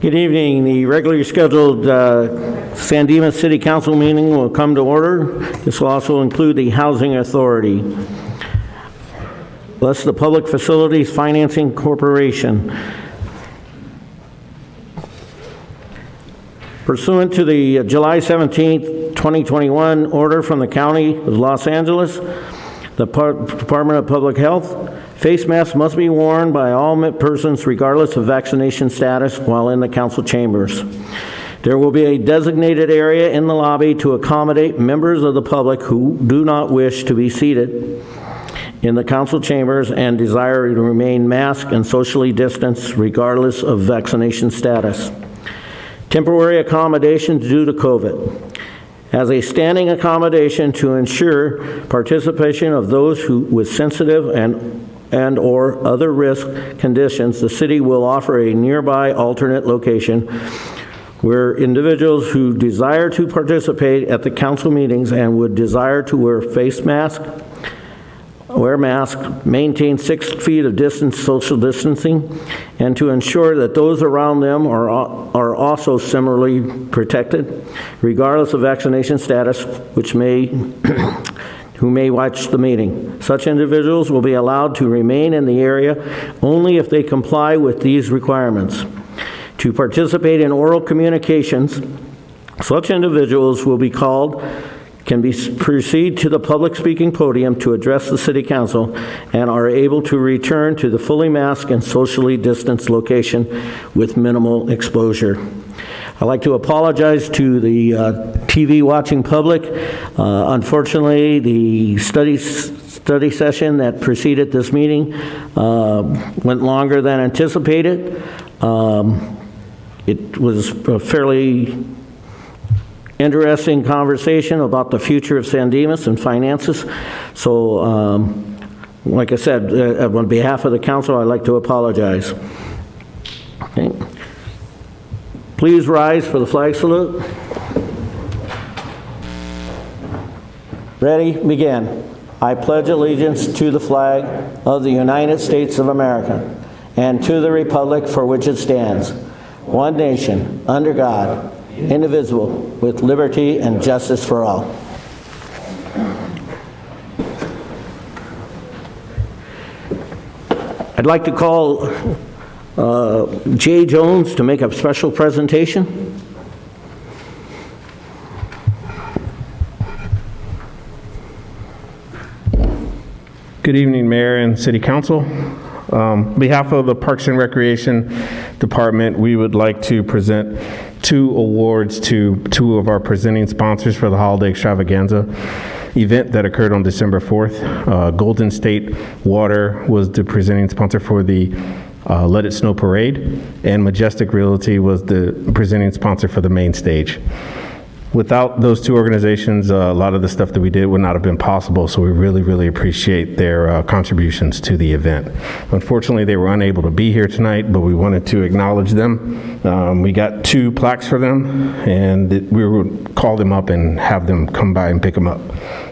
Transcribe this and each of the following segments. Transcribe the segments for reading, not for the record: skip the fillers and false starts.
Good evening. The regularly scheduled San Dimas City Council meeting will come to order. This will also include the Housing Authority. Thus, the Public Facilities Financing Corporation. Pursuant to the July 17th, 2021 order from the County of Los Angeles, the Department of Public Health, face masks must be worn by all persons regardless of vaccination status while in the council chambers. There will be a designated area in the lobby to accommodate members of the public who do not wish to be seated in the council chambers and desire to remain masked and socially distanced regardless of vaccination status. Temporary accommodations due to COVID. As a standing accommodation to ensure participation of those who with sensitive and or other risk conditions, the city will offer a nearby alternate location where individuals who desire to participate at the council meetings and would desire to wear masks, maintain 6 feet of social distancing, and to ensure that those around them are also similarly protected, regardless of vaccination status, who may watch the meeting. Such individuals will be allowed to remain in the area only if they comply with these requirements. To participate in oral communications, such individuals will be called, proceed to the public speaking podium to address the City Council, and are able to return to the fully masked and socially distanced location with minimal exposure. I'd like to apologize to the TV watching public. Unfortunately, the study session that preceded this meeting went longer than anticipated. It was a fairly interesting conversation about the future of San Dimas and finances. So, like I said, on behalf of the council, I'd like to apologize. Okay. Please rise for the flag salute. Ready, begin. I pledge allegiance to the flag of the United States of America and to the republic for which it stands, one nation, under God, indivisible, with liberty and justice for all. I'd like to call Jay Jones to make a special presentation. Good evening, Mayor and City Council. On behalf of the Parks and Recreation Department, we would like to present 2 awards to 2 of our presenting sponsors for the Holiday Extravaganza event that occurred on December 4th. Golden State Water was the presenting sponsor for the Let It Snow Parade, and Majestic Realty was the presenting sponsor for the main stage. Without those 2 organizations, a lot of the stuff that we did would not have been possible, so we really, really appreciate their contributions to the event. Unfortunately, they were unable to be here tonight, but we wanted to acknowledge them. We got 2 plaques for them, and we would call them up and have them come by and pick them up.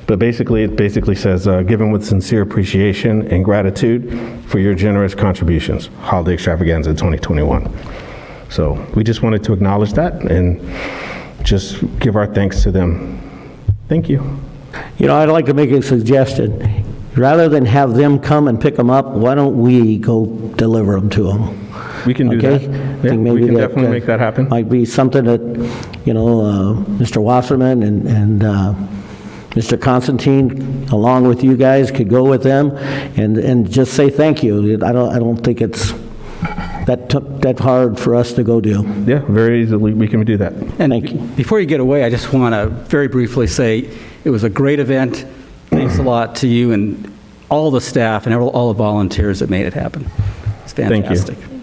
But basically, it says, given with sincere appreciation and gratitude for your generous contributions, Holiday Extravaganza 2021. So we just wanted to acknowledge that and just give our thanks to them. Thank you. You know, I'd like to make a suggestion. Rather than have them come and pick them up, why don't we go deliver them to them? We can do that. Yeah, we can definitely make that happen. Might be something that, you know, Mr. Wasserman and Mr. Constantine, along with you guys, could go with them and just say thank you. I don't think it's that hard for us to go do. Yeah, very easily we can do that. And thank you. Before you get away, I just want to very briefly say it was a great event. Thanks a lot to you and all the staff and all the volunteers that made it happen. It's fantastic. Thank you.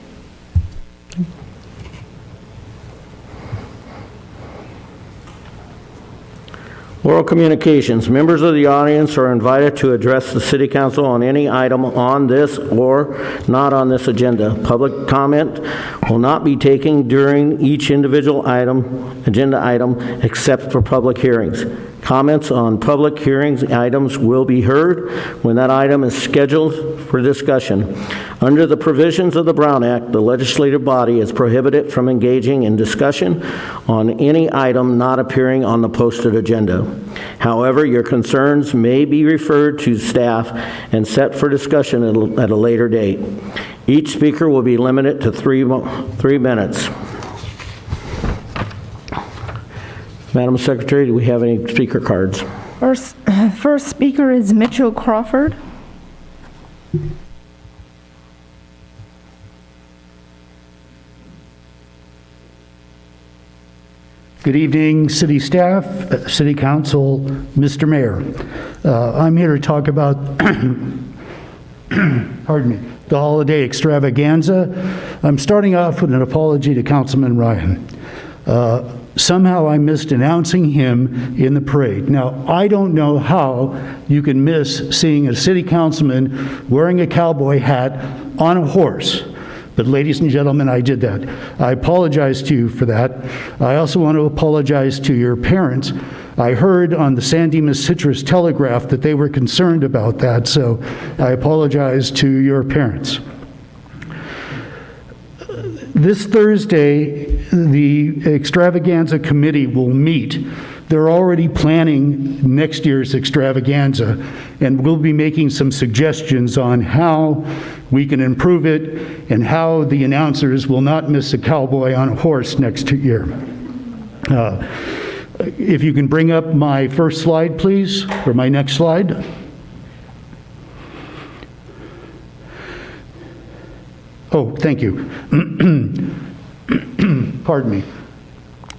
Oral communications. Members of the audience are invited to address the City Council on any item on this or not on this agenda. Public comment will not be taken during each individual agenda item, except for public hearings. Comments on public hearings items will be heard when that item is scheduled for discussion. Under the provisions of the Brown Act, the legislative body is prohibited from engaging in discussion on any item not appearing on the posted agenda. However, your concerns may be referred to staff and set for discussion at a later date. Each speaker will be limited to 3 minutes. Madam Secretary, do we have any speaker cards? First speaker is Mitchell Crawford. Good evening, city staff, city council, Mr. Mayor. I'm here to talk about, pardon me, the holiday extravaganza. I'm starting off with an apology to Councilman Ryan. Somehow I missed announcing him in the parade. Now, I don't know how you can miss seeing a city councilman wearing a cowboy hat on a horse. But ladies and gentlemen, I did that. I apologize to you for that. I also want to apologize to your parents. I heard on the San Dimas Citrus Telegraph that they were concerned about that, so I apologize to your parents. This Thursday, the extravaganza committee will meet. They're already planning next year's extravaganza, and we'll be making some suggestions on how we can improve it and how the announcers will not miss a cowboy on a horse next year. If you can bring up my first slide, please, or my next slide. Oh, thank you. Pardon me.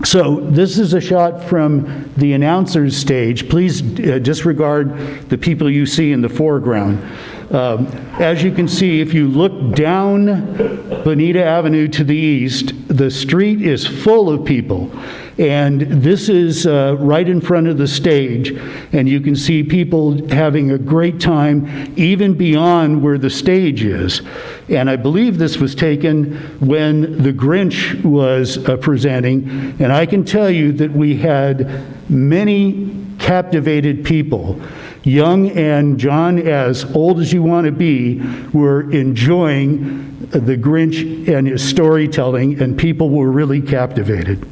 So this is a shot from the announcer's stage. Please disregard the people you see in the foreground. As you can see, if you look down Bonita Avenue to the east, the street is full of people. And this is right in front of the stage, and you can see people having a great time even beyond where the stage is. And I believe this was taken when the Grinch was presenting, and I can tell you that we had many captivated people. Young and John, as old as you want to be, were enjoying the Grinch and his storytelling, and people were really captivated.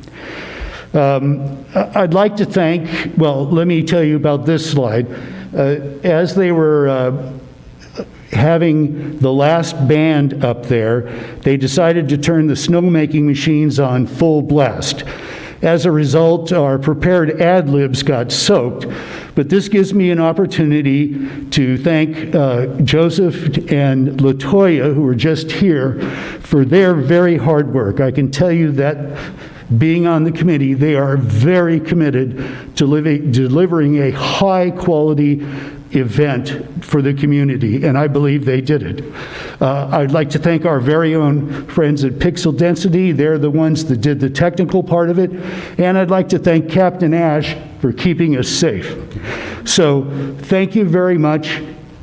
I'd like to thank, well, let me tell you about this slide. As they were having the last band up there, they decided to turn the snowmaking machines on full blast. As a result, our prepared ad-libs got soaked, but this gives me an opportunity to thank Joseph and LaToya, who are just here, for their very hard work. I can tell you that being on the committee, they are very committed to delivering a high-quality event for the community, and I believe they did it. I'd like to thank our very own friends at Pixel Density. They're the ones that did the technical part of it. And I'd like to thank Captain Ash for keeping us safe. So thank you very much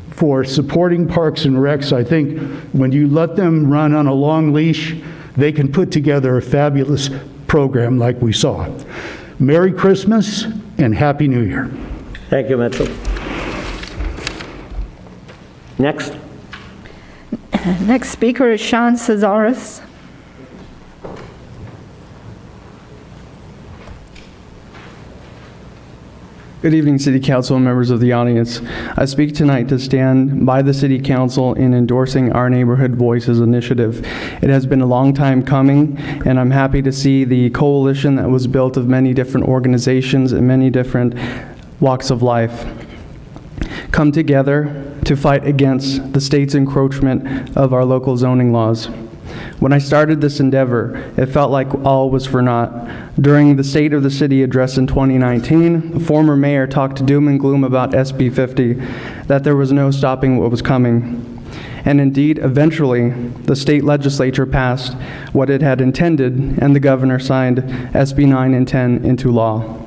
for supporting Parks and Recs. I think when you let them run on a long leash, they can put together a fabulous program like we saw. Merry Christmas and Happy New Year. Thank you, Mitchell. Next. Next speaker is Sean Cesaris. Good evening, City Council and members of the audience. I speak tonight to stand by the City Council in endorsing our Neighborhood Voices initiative. It has been a long time coming, and I'm happy to see the coalition that was built of many different organizations and many different walks of life come together to fight against the state's encroachment of our local zoning laws. When I started this endeavor, it felt like all was for naught. During the State of the City address in 2019, the former mayor talked doom and gloom about SB 50, that there was no stopping what was coming. And indeed, eventually, the state legislature passed what it had intended, and the governor signed SB 9 and 10 into law.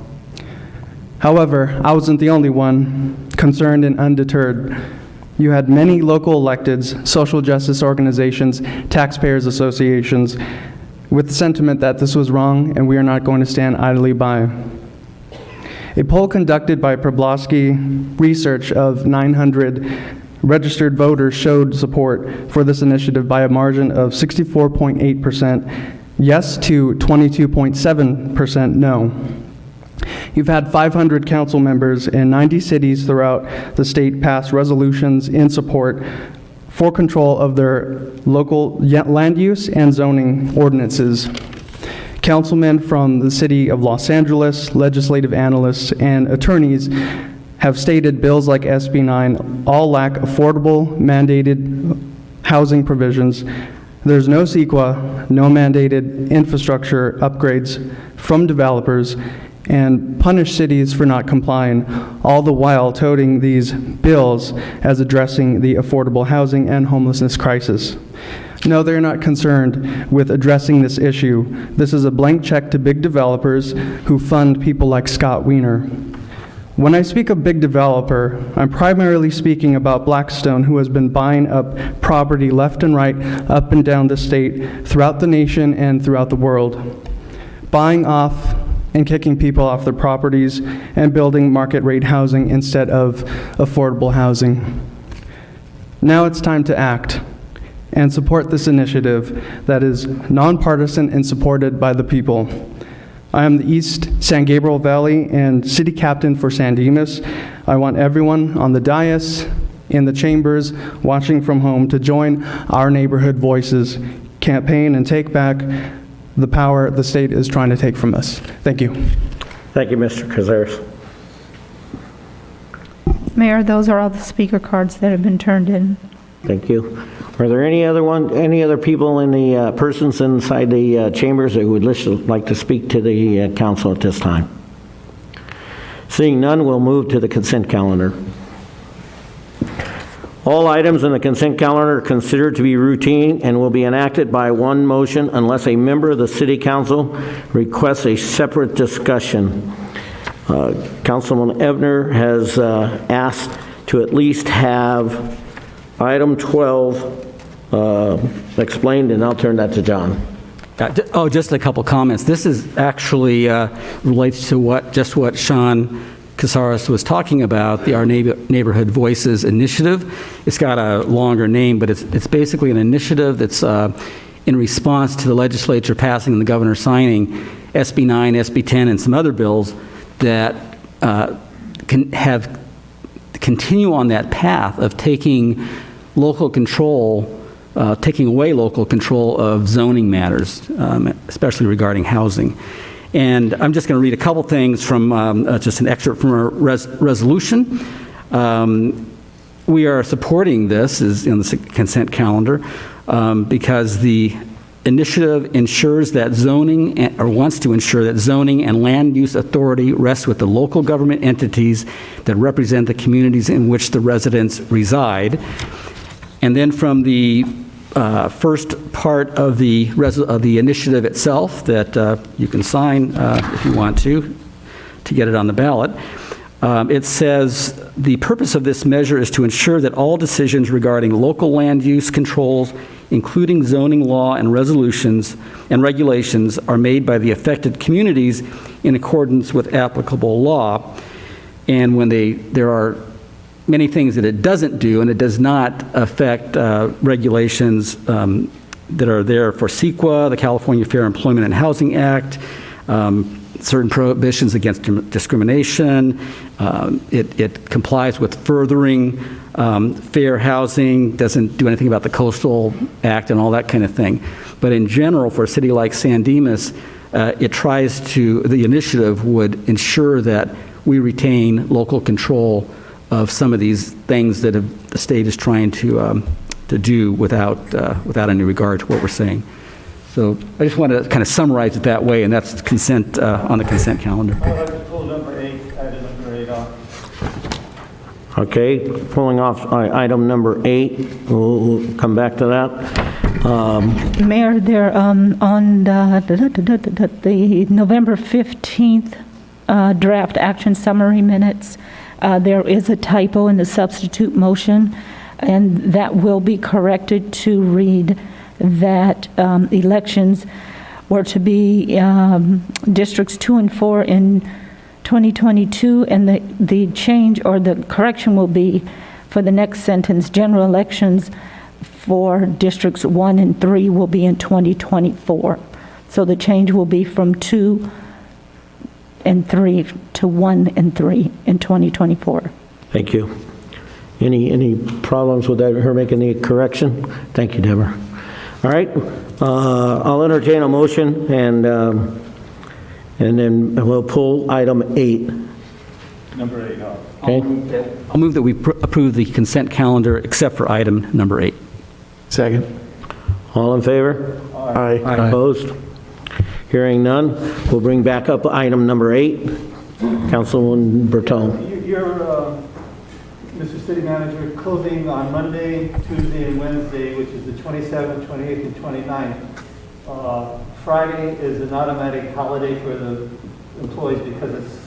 However, I wasn't the only one concerned and undeterred. You had many local electeds, social justice organizations, taxpayers associations, with the sentiment that this was wrong and we are not going to stand idly by. A poll conducted by Problosky Research of 900 registered voters showed support for this initiative by a margin of 64.8% yes to 22.7% no. You've had 500 council members in 90 cities throughout the state pass resolutions in support for control of their local land use and zoning ordinances. Councilmen from the city of Los Angeles, legislative analysts, and attorneys have stated bills like SB 9 all lack affordable, mandated housing provisions. There's no CEQA, no mandated infrastructure upgrades from developers, and punish cities for not complying, all the while touting these bills as addressing the affordable housing and homelessness crisis. No, they're not concerned with addressing this issue. This is a blank check to big developers who fund people like Scott Wiener. When I speak of big developer, I'm primarily speaking about Blackstone, who has been buying up property left and right, up and down the state, throughout the nation and throughout the world, buying off and kicking people off their properties and building market rate housing instead of affordable housing. Now it's time to act and support this initiative that is nonpartisan and supported by the people. I am the East San Gabriel Valley and City Captain for San Dimas. I want everyone on the dais, in the chambers, watching from home to join our Neighborhood Voices campaign and take back the power the state is trying to take from us. Thank you. Thank you, Mr. Cazares. Mayor, those are all the speaker cards that have been turned in. Thank you. Are there any other people in the persons inside the chambers that would like to speak to the council at this time? Seeing none, we'll move to the consent calendar. All items in the consent calendar are considered to be routine and will be enacted by one motion unless a member of the City Council requests a separate discussion. Councilman Ebner has asked to at least have item 12 explained, and I'll turn that to John. Oh, just a couple comments. This is actually relates to what Sean Cazares was talking about, the Our Neighborhood Voices initiative. It's got a longer name, but it's basically an initiative that's in response to the legislature passing and the governor signing SB 9, SB 10, and some other bills that continue on that path of taking local control, taking away local control of zoning matters, especially regarding housing. And I'm just going to read a couple things from just an excerpt from our resolution. We are supporting this is in the consent calendar because the initiative ensures that zoning, or wants to ensure that zoning and land use authority rests with the local government entities that represent the communities in which the residents reside. And then from the first part of the initiative itself that you can sign if you want to get it on the ballot, it says, the purpose of this measure is to ensure that all decisions regarding local land use controls, including zoning law and resolutions and regulations, are made by the affected communities in accordance with applicable law. And when there are many things that it doesn't do, and it does not affect regulations that are there for CEQA, the California Fair Employment and Housing Act, certain prohibitions against discrimination. It complies with furthering fair housing, doesn't do anything about the Coastal Act and all that kind of thing. But in general, for a city like San Dimas, the initiative would ensure that we retain local control of some of these things that the state is trying to do without any regard to what we're saying. So I just want to kind of summarize it that way, and that's consent on the consent calendar. I'd like to pull number 8, item number 8 off. Okay, pulling off item number 8. We'll come back to that. Mayor, there on the November 15th draft action summary minutes, there is a typo in the substitute motion, and that will be corrected to read that elections were to be districts 2 and 4 in 2022, and the change or the correction will be for the next sentence, general elections for districts 1 and 3 will be in 2024. So the change will be from 2 and 3 to 1 and 3 in 2024. Thank you. Any problems with that, her making the correction? Thank you, Deborah. All right, I'll entertain a motion, and then we'll pull item 8. Number 8, Okay? I'll move that we approve the consent calendar except for item number 8. Second. All in favor? Aye. Opposed? Hearing none, we'll bring back up item number 8. Councilwoman Bertone. You're, Mr. City Manager, closing on Monday, Tuesday, and Wednesday, which is the 27th, 28th, and 29th. Friday is an automatic holiday for the employees because it's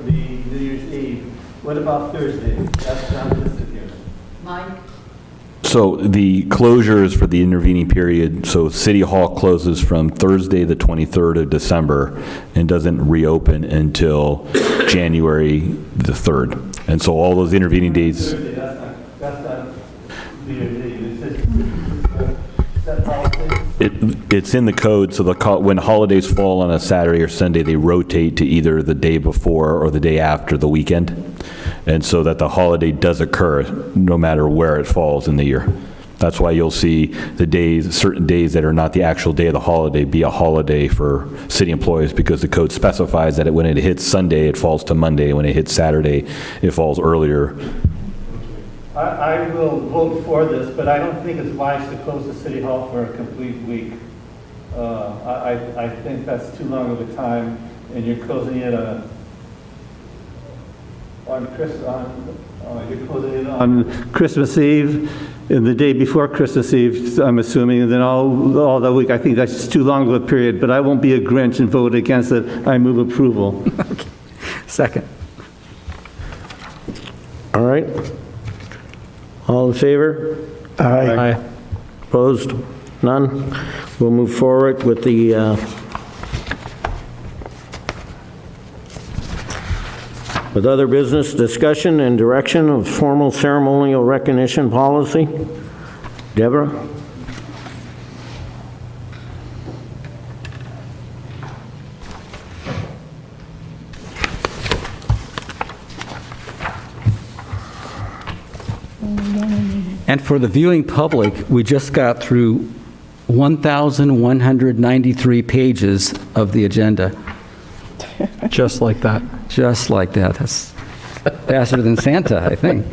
the New Year's Eve. What about Thursday? That's not listed here. So the closures for the intervening period, so City Hall closes from Thursday, the 23rd of December, and doesn't reopen until January the 3rd. And so all those intervening days, Thursday, that's not New Year's Eve. It's set policy. it's in the code, so when holidays fall on a Saturday or Sunday, they rotate to either the day before or the day after the weekend. And so that the holiday does occur no matter where it falls in the year. That's why you'll see the days, certain days that are not the actual day of the holiday be a holiday for city employees, because the code specifies that when it hits Sunday, it falls to Monday. When it hits Saturday, it falls earlier. I will vote for this, but I don't think it's wise to close the City Hall for a complete week. I think that's too long of a time, and you're closing it you're closing it on Christmas Eve, and the day before Christmas Eve, I'm assuming, and then all the week. I think that's just too long of a period, but I won't be a Grinch and vote against it. I move approval. Second. All right. All in favor? Aye. Opposed? None? We'll move forward with the with other business discussion and direction of formal ceremonial recognition policy. Deborah? And for the viewing public, we just got through 1,193 pages of the agenda. Just like that. Just like that. That's faster than Santa, I think.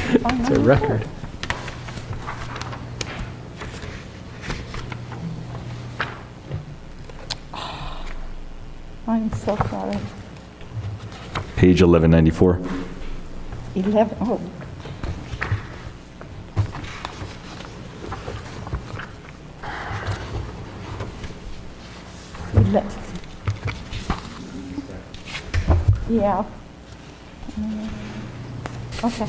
It's a record. I'm so sorry. Page 1194. 11, oh. Yeah. Okay.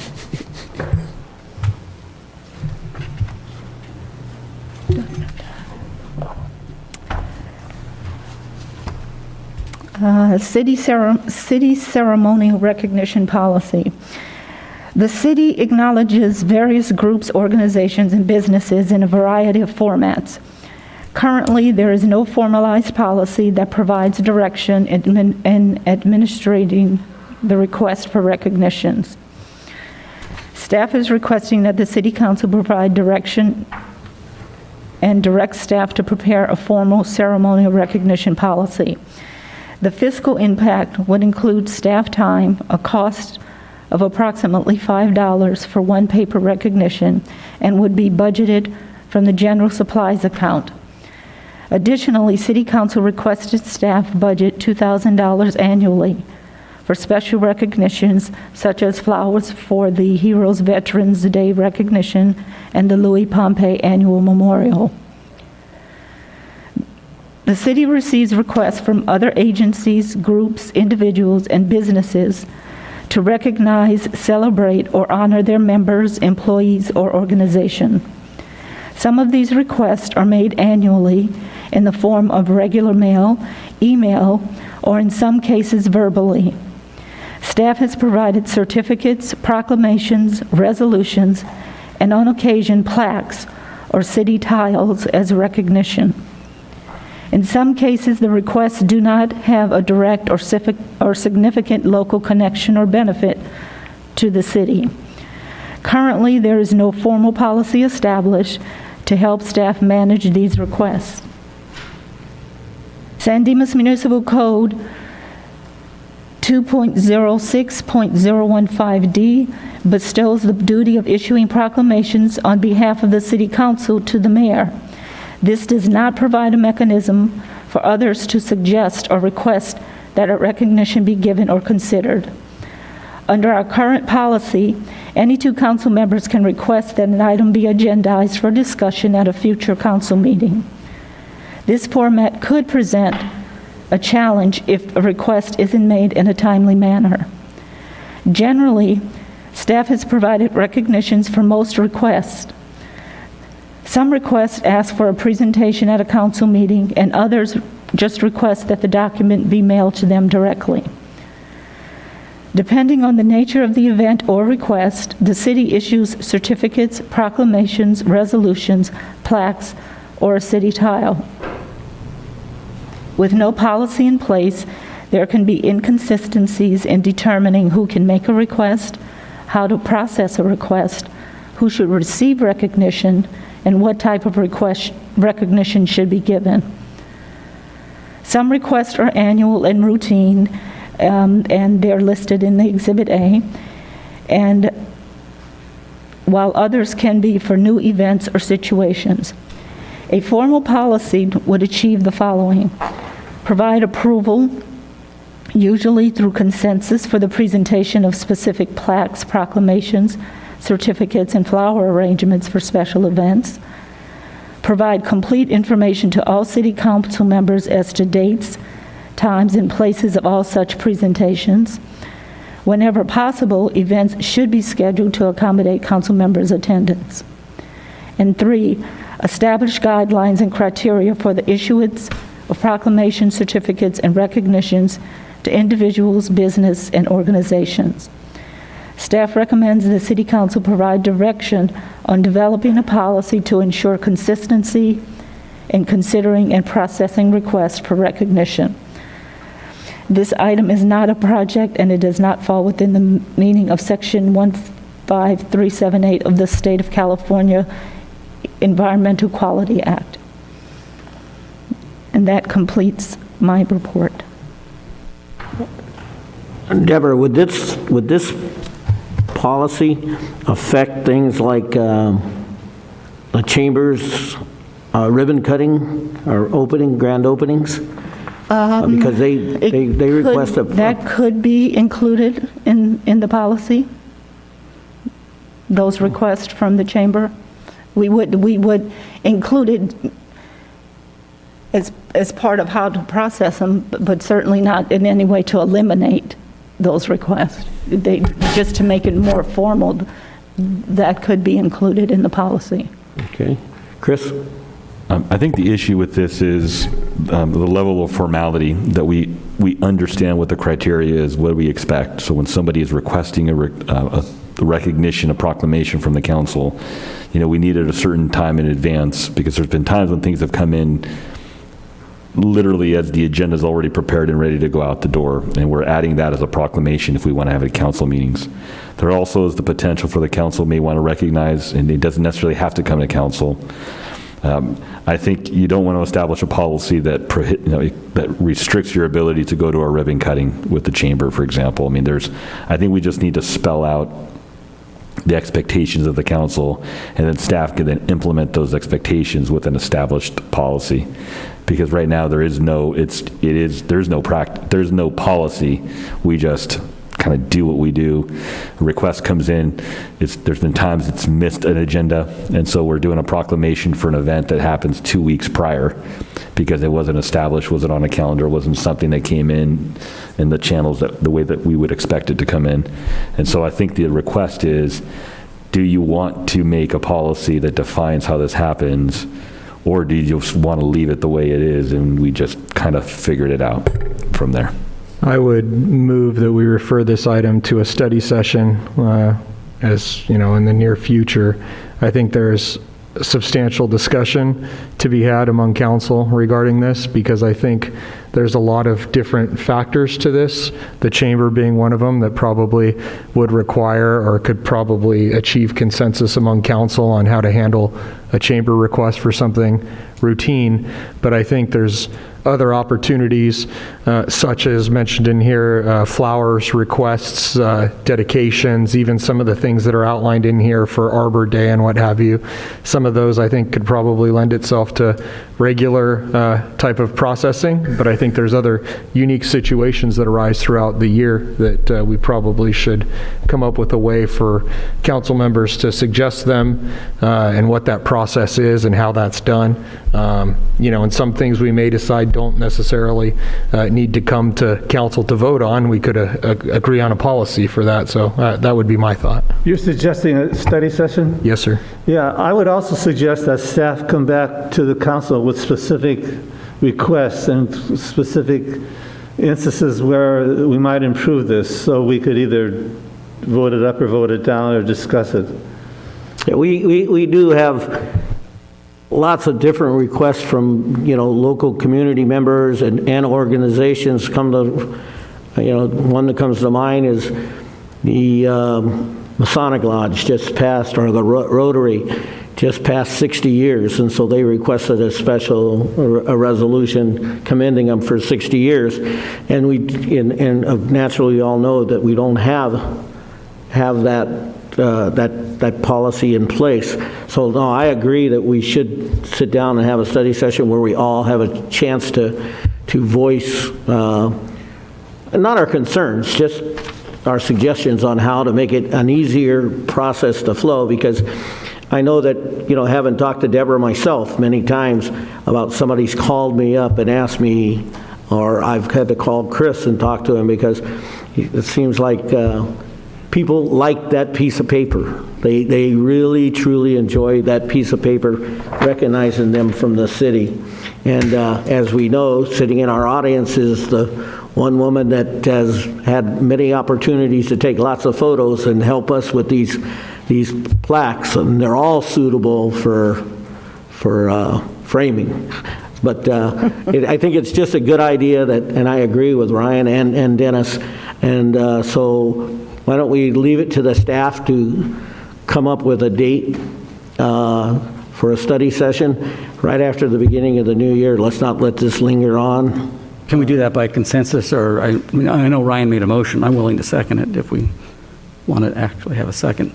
City ceremonial recognition policy. The city acknowledges various groups, organizations, and businesses in a variety of formats. Currently, there is no formalized policy that provides direction in administrating the request for recognitions. Staff is requesting that the City Council provide direction and direct staff to prepare a formal ceremonial recognition policy. The fiscal impact would include staff time, a cost of approximately $5 for one paper recognition, and would be budgeted from the general supplies account. Additionally, City Council requested staff budget $2,000 annually for special recognitions such as flowers for the Heroes Veterans Day recognition and the Louis Pompey Annual Memorial. The city receives requests from other agencies, groups, individuals, and businesses to recognize, celebrate, or honor their members, employees, or organization. Some of these requests are made annually in the form of regular mail, email, or in some cases verbally. Staff has provided certificates, proclamations, resolutions, and on occasion plaques or city tiles as recognition. In some cases, the requests do not have a direct or significant local connection or benefit to the city. Currently, there is no formal policy established to help staff manage these requests. San Dimas Municipal Code 2.06.015D bestows the duty of issuing proclamations on behalf of the City Council to the mayor. This does not provide a mechanism for others to suggest or request that a recognition be given or considered. Under our current policy, any two council members can request that an item be agendized for discussion at a future council meeting. This format could present a challenge if a request isn't made in a timely manner. Generally, staff has provided recognitions for most requests. Some requests ask for a presentation at a council meeting, and others just request that the document be mailed to them directly. Depending on the nature of the event or request, the city issues certificates, proclamations, resolutions, plaques, or a city tile. With no policy in place, there can be inconsistencies in determining who can make a request, how to process a request, who should receive recognition, and what type of recognition should be given. Some requests are annual and routine, and they're listed in the Exhibit A, and while others can be for new events or situations. A formal policy would achieve the following: provide approval, usually through consensus, for the presentation of specific plaques, proclamations, certificates, and flower arrangements for special events. Provide complete information to all city council members as to dates, times, and places of all such presentations. Whenever possible, events should be scheduled to accommodate council members' attendance. And 3, establish guidelines and criteria for the issuance of proclamations, certificates, and recognitions to individuals, business, and organizations. Staff recommends the City Council provide direction on developing a policy to ensure consistency in considering and processing requests for recognition. This item is not a project, and it does not fall within the meaning of Section 15378 of the State of California Environmental Quality Act. And that completes my report. Deborah, would this policy affect things like the chamber's ribbon cutting or grand openings? Because they request that could be included in the policy, those requests from the chamber. We would include it as part of how to process them, but certainly not in any way to eliminate those requests. Just to make it more formal, that could be included in the policy. Okay. Chris? I think the issue with this is the level of formality, that we understand what the criteria is, what we expect. So when somebody is requesting a recognition, a proclamation from the council, we need it a certain time in advance, because there's been times when things have come in literally as the agenda is already prepared and ready to go out the door, and we're adding that as a proclamation if we want to have it at council meetings. There also is the potential for the council may want to recognize, and it doesn't necessarily have to come to council. I think you don't want to establish a policy that that restricts your ability to go to a ribbon cutting with the chamber, for example. I think we just need to spell out the expectations of the council, and then staff can then implement those expectations with an established policy. Because right now there's no policy. We just kind of do what we do. A request comes in, there's been times it's missed an agenda, and so we're doing a proclamation for an event that happens 2 weeks prior because it wasn't established, wasn't on a calendar, wasn't something that came in the channels the way that we would expect it to come in. And so I think the request is, do you want to make a policy that defines how this happens, Or do you just want to leave it the way it is and we just kind of figured it out from there? I would move that we refer this item to a study session as, in the near future. I think there's substantial discussion to be had among council regarding this, because I think there's a lot of different factors to this, the chamber being one of them, that probably would require or could probably achieve consensus among council on how to handle a chamber request for something routine. But I think there's other opportunities, such as mentioned in here, flowers requests, dedications, even some of the things that are outlined in here for Arbor Day and what have you. Some of those I think could probably lend itself to regular type of processing, but I think there's other unique situations that arise throughout the year that we probably should come up with a way for council members to suggest them and what that process is and how that's done. And some things we may decide don't necessarily need to come to council to vote on. We could agree on a policy for that. So that would be my thought. You're suggesting a study session? Yes, sir. Yeah, I would also suggest that staff come back to the council with specific requests and specific instances where we might improve this, so we could either vote it up or vote it down or discuss it. Yeah, we do have lots of different requests from, local community members and organizations come to, one that comes to mind is the Masonic Lodge just passed, or the Rotary just passed 60 years, and so they requested a resolution commending them for 60 years. And naturally we all know that we don't have that policy in place. So no, I agree that we should sit down and have a study session where we all have a chance to voice not our concerns, just our suggestions on how to make it an easier process to flow, because I know that, having talked to Deborah myself many times about somebody's called me up and asked me, or I've had to call Chris and talk to him, because it seems like people like that piece of paper. They really, truly enjoy that piece of paper, recognizing them from the city. And as we know, sitting in our audience is the one woman that has had many opportunities to take lots of photos and help us with these plaques, and they're all suitable for framing. But I think it's just a good idea and I agree with Ryan and Dennis. And so why don't we leave it to the staff to come up with a date for a study session right after the beginning of the new year. Let's not let this linger on. Can we do that by consensus, or, I know Ryan made a motion. I'm willing to second it if we want to actually have a second.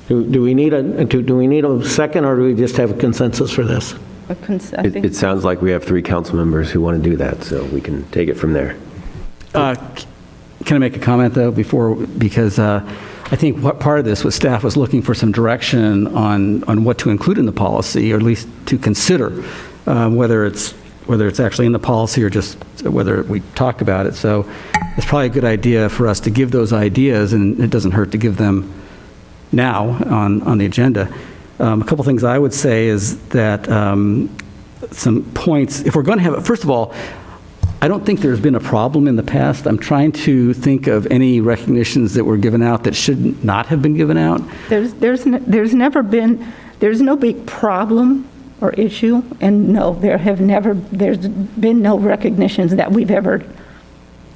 Do we need a second, or do we just have a consensus for this? It sounds like we have 3 council members who want to do that, so we can take it from there. Can I make a comment, though, because I think what part of this was staff was looking for some direction on what to include in the policy, or at least to consider, whether it's actually in the policy or just whether we talk about it. So it's probably a good idea for us to give those ideas, and it doesn't hurt to give them now on the agenda. A couple things I would say is that some points, if we're going to have it, first of all, I don't think there's been a problem in the past. I'm trying to think of any recognitions that were given out that should not have been given out. There's no big problem or issue, and no, there's been no recognitions that we've ever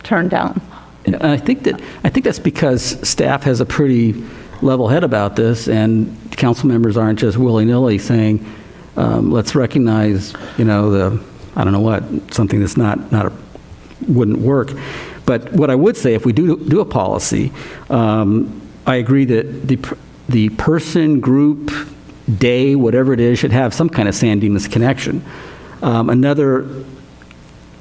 turned down. And I think that's because staff has a pretty level head about this, and council members aren't just willy-nilly saying, let's recognize, I don't know what, something that's wouldn't work. But what I would say, if we do a policy, I agree that the person, group, day, whatever it is, should have some kind of San Dimas connection. Another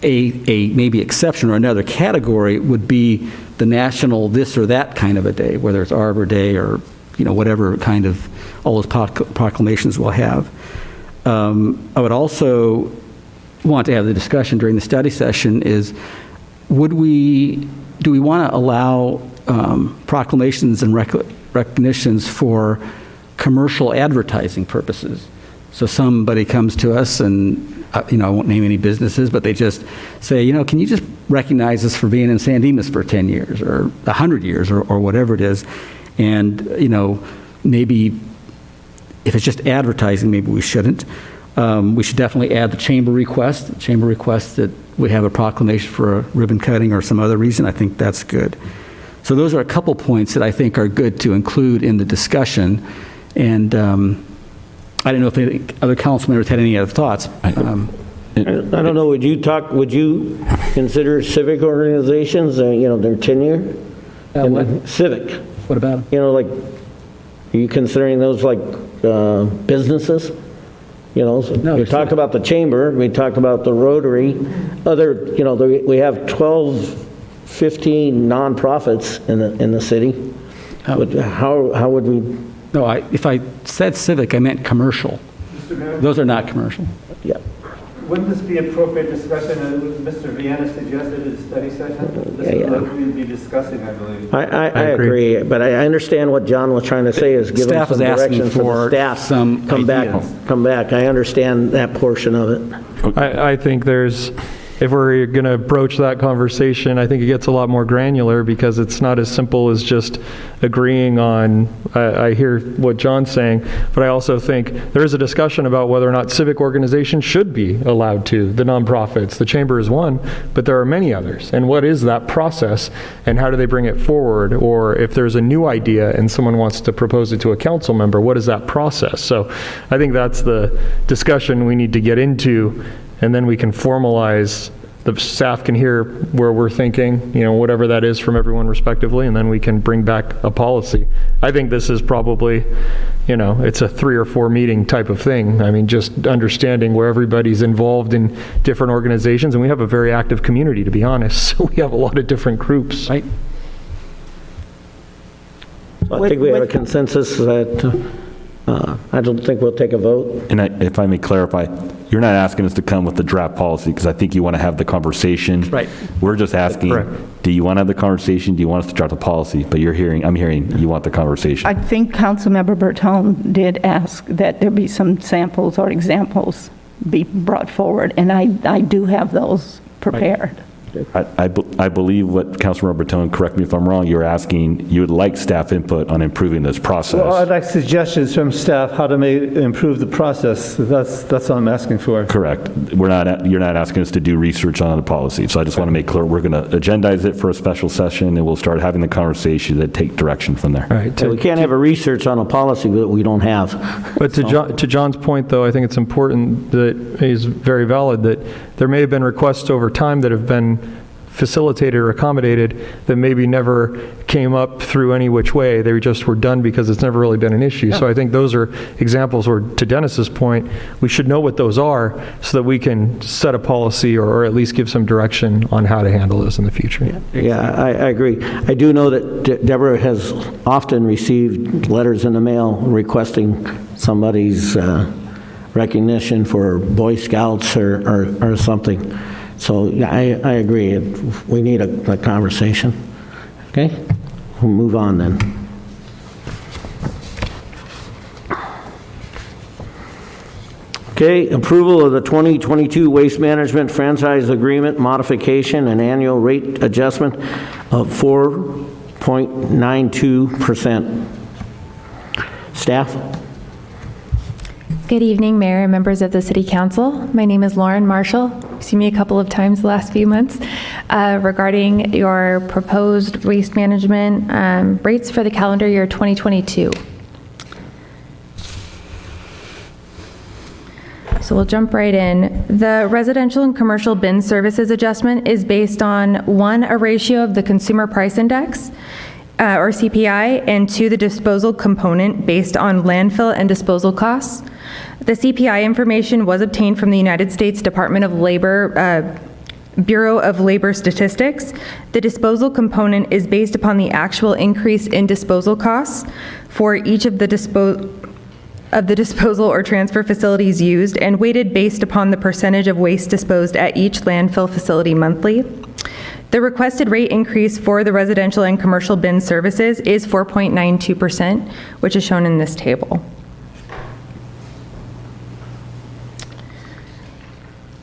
maybe exception or another category would be the national this or that kind of a day, whether it's Arbor Day or whatever kind of all those proclamations we'll have. I would also want to have the discussion during the study session is, do we want to allow proclamations and recognitions for commercial advertising purposes? So somebody comes to us and, I won't name any businesses, but they just say, can you just recognize us for being in San Dimas for 10 years or 100 years or whatever it is? And, maybe if it's just advertising, maybe we shouldn't. We should definitely add the chamber request that we have a proclamation for a ribbon cutting or some other reason. I think that's good. So those are a couple points that I think are good to include in the discussion. And I don't know if any other council members had any other thoughts. I don't know, would you consider civic organizations, their tenure? What? Civic. What about them? Like, are you considering those like businesses? No, We talked about the chamber, we talked about the Rotary, we have 12, 15 nonprofits in the city. How would we? No, if I said civic, I meant commercial. Mr. Mayor? Those are not commercial. Yeah. Wouldn't this be appropriate discussion, Mr. Viana suggested a study session? This is what we'd be discussing, I believe. I agree, but I understand what John was trying to say is give them Staff some is asking direction for the for staff. some Come ideas. back. I understand that portion of it. I think if we're going to broach that conversation, I think it gets a lot more granular because it's not as simple as just agreeing on, I hear what John's saying, but I also think there is a discussion about whether or not civic organizations should be allowed to, the nonprofits. The chamber is one, but there are many others. And what is that process and how do they bring it forward? Or if there's a new idea and someone wants to propose it to a council member, what is that process? So I think that's the discussion we need to get into. And then we can formalize, the staff can hear where we're thinking, whatever that is from everyone respectively, and then we can bring back a policy. I think this is probably, it's a 3 or 4 meeting type of thing. I mean, just understanding where everybody's involved in different organizations, and we have a very active community, to be honest. So we have a lot of different groups. Right? I think we have a consensus that I don't think we'll take a vote. And if I may clarify, you're not asking us to come with the draft policy because I think you want to have the conversation. Right. We're just asking, Correct. do you want to have the conversation? Do you want us to draft a policy? But I'm hearing you want the conversation. I think Councilmember Bertone did ask that there be some samples or examples be brought forward, and I do have those prepared. I believe what Councilmember Bertone, correct me if I'm wrong, you're asking, you would like staff input on improving this process. Well, I'd like suggestions from staff how to improve the process. That's what I'm asking for. Correct. You're not asking us to do research on the policy. So I just want to make clear, we're going to agendize it for a special session and we'll start having the conversation that take direction from there. All right. We can't have a research on a policy that we don't have. But to John's point, though, I think it's important that he's very valid that there may have been requests over time that have been facilitated or accommodated that maybe never came up through any which way. They just were done because it's never really been an issue. So I think those are examples where, to Dennis's point, we should know what those are so that we can set a policy or at least give some direction on how to handle this in the future. Yeah, I agree. I do know that Deborah has often received letters in the mail requesting somebody's recognition for Boy Scouts or something. So I agree. We need a conversation. Okay? We'll move on then. Okay, approval of the 2022 Waste Management Franchise Agreement modification and annual rate adjustment of 4.92%. Staff? Good evening, Mayor and members of the City Council. My name is Lauren Marshall. You've seen me a couple of times the last few months regarding your proposed waste management rates for the calendar year 2022. So we'll jump right in. The residential and commercial bin services adjustment is based on 1, a ratio of the Consumer Price Index, or CPI, and 2, the disposal component based on landfill and disposal costs. The CPI information was obtained from the United States Department of Labor, Bureau of Labor Statistics. The disposal component is based upon the actual increase in disposal costs for each of the disposal or transfer facilities used and weighted based upon the percentage of waste disposed at each landfill facility monthly. The requested rate increase for the residential and commercial bin services is 4.92%, which is shown in this table.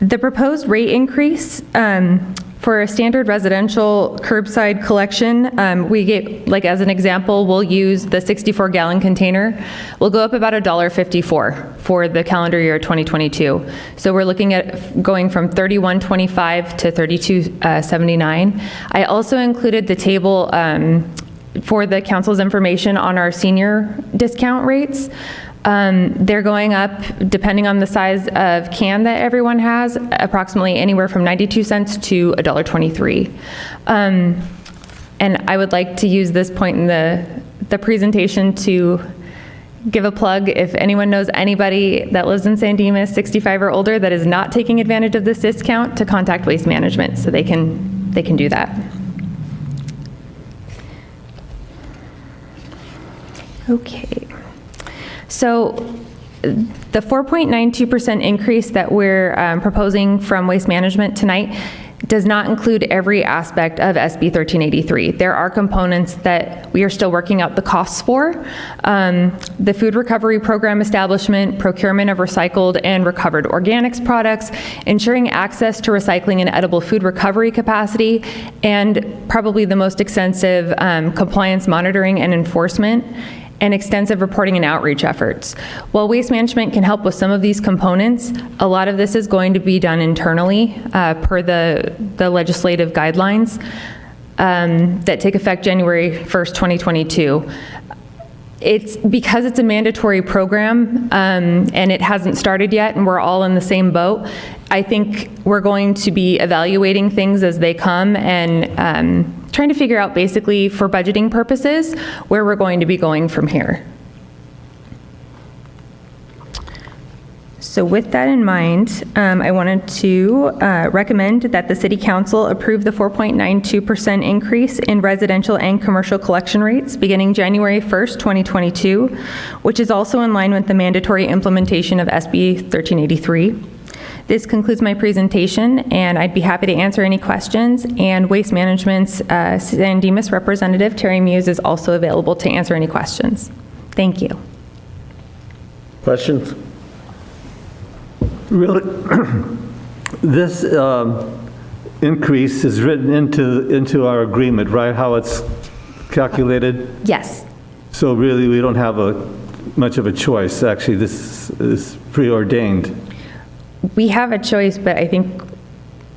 The proposed rate increase for a standard residential curbside collection, we get, like as an example, we'll use the 64-gallon container. We'll go up about $1.54 for the calendar year 2022. So we're looking at going from $31.25 to $32.79. I also included the table for the council's information on our senior discount rates. They're going up, depending on the size of can that everyone has, approximately anywhere from 92 cents to $1.23. And I would like to use this point in the presentation to give a plug. If anyone knows anybody that lives in San Dimas, 65 or older, that is not taking advantage of this discount, to contact Waste Management so they can do that. Okay. So the 4.92% increase that we're proposing from Waste Management tonight does not include every aspect of SB 1383. There are components that we are still working out the costs for. The food recovery program establishment, procurement of recycled and recovered organics products, ensuring access to recycling and edible food recovery capacity, and probably the most extensive compliance monitoring and enforcement, and extensive reporting and outreach efforts. While Waste Management can help with some of these components, a lot of this is going to be done internally per the legislative guidelines that take effect January 1st, 2022. It's because it's a mandatory program and it hasn't started yet and we're all in the same boat. I think we're going to be evaluating things as they come and trying to figure out basically for budgeting purposes where we're going to be going from here. So with that in mind, I wanted to recommend that the City Council approve the 4.92% increase in residential and commercial collection rates beginning January 1st, 2022, which is also in line with the mandatory implementation of SB 1383. This concludes my presentation, and I'd be happy to answer any questions. And Waste Management's San Dimas representative, Terry Muse, is also available to answer any questions. Thank you. Questions? Really, this increase is written into our agreement, right? How it's calculated? Yes. So really, we don't have much of a choice. Actually, this is preordained. We have a choice, but I think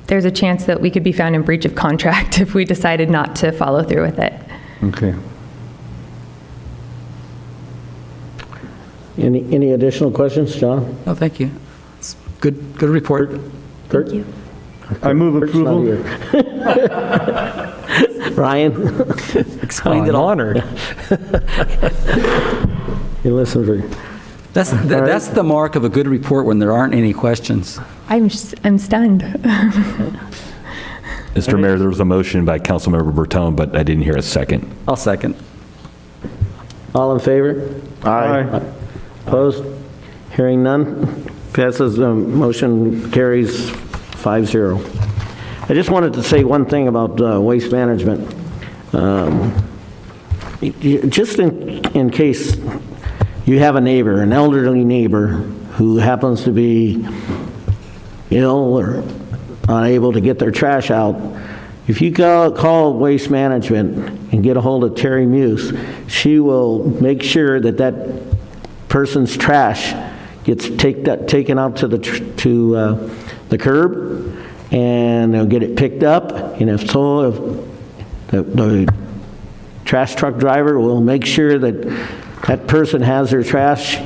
there's a chance that we could be found in breach of contract if we decided not to follow through with it. Okay. Any additional questions, John? No, thank you. It's good report. Kurt? Thank you. I move Kurt's not approval. here. Ryan? Explained it all. Honored. You listen for... That's the mark of a good report when there aren't any questions. I'm stunned. Mr. Mayor, there was a motion by Councilmember Bertone, but I didn't hear a second. I'll second. All in favor? Aye. Opposed? Hearing none. Passes, motion carries 5-0. I just wanted to say one thing about Waste Management. Just in case you have a neighbor, an elderly neighbor, who happens to be ill or unable to get their trash out, if you call Waste Management and get a hold of Terry Muse, she will make sure that that person's trash gets taken out to the curb, and they'll get it picked up. And if the trash truck driver will make sure that that person has their trash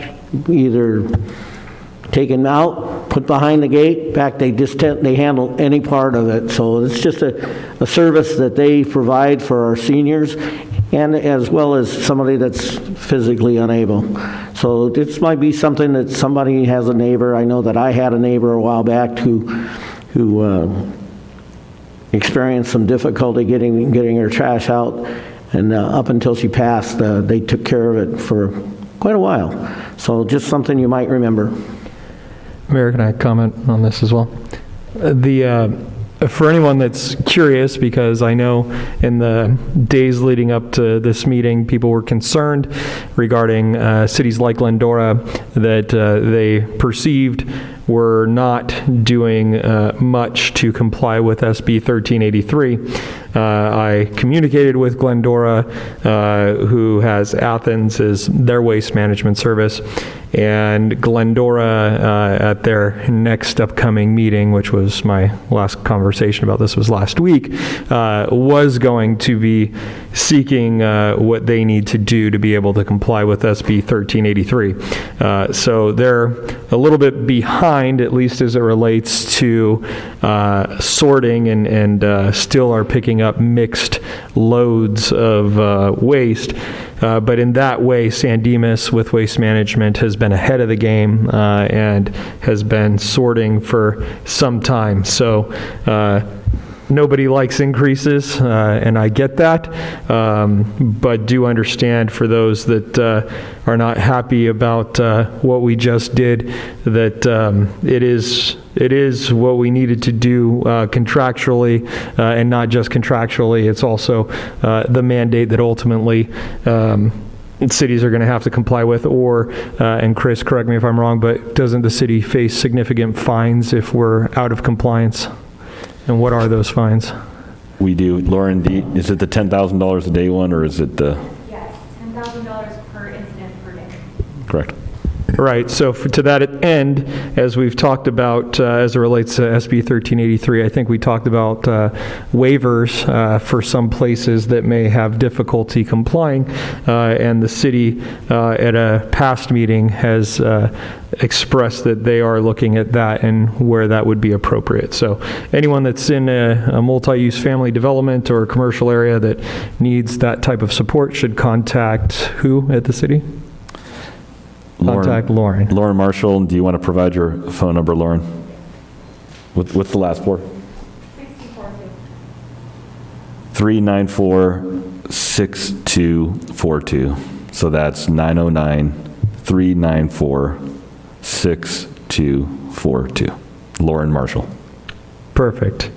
either taken out, put behind the gate, back, they handle any part of it. So it's just a service that they provide for our seniors, and as well as somebody that's physically unable. So this might be something that somebody has a neighbor. I know that I had a neighbor a while back who experienced some difficulty getting her trash out. And up until she passed, they took care of it for quite a while. So just something you might remember. Mayor, can I comment on this as well? For anyone that's curious, because I know in the days leading up to this meeting, people were concerned regarding cities like Glendora that they perceived were not doing much to comply with SB 1383. I communicated with Glendora, who has Athens as their waste management service, and Glendora at their next upcoming meeting, which was my last conversation about this was last week, was going to be seeking what they need to do to be able to comply with SB 1383. So they're a little bit behind, at least as it relates to sorting, and still are picking up mixed loads of waste. But in that way, San Dimas with Waste Management has been ahead of the game and has been sorting for some time. So nobody likes increases, and I get that, but do understand for those that are not happy about what we just did, that it is what we needed to do contractually, and not just contractually. It's also the mandate that ultimately cities are going to have to comply with, or, and Chris, correct me if I'm wrong, but doesn't the city face significant fines if we're out of compliance? And what are those fines? We do. Lauren, is it the $10,000 a day one, or is it the? Yes, $10,000 per incident per day. Correct. Right, so to that end, as we've talked about as it relates to SB 1383, I think we talked about waivers for some places that may have difficulty complying, and the city at a past meeting has expressed that they are looking at that and where that would be appropriate. So anyone that's in a multi-use family development or a commercial area that needs that type of support should contact who at the city? Contact Lauren. Lauren Marshall, do you want to provide your phone number, Lauren? What's the last four? 394-6242. So that's 909-394-6242. Lauren Marshall. Perfect.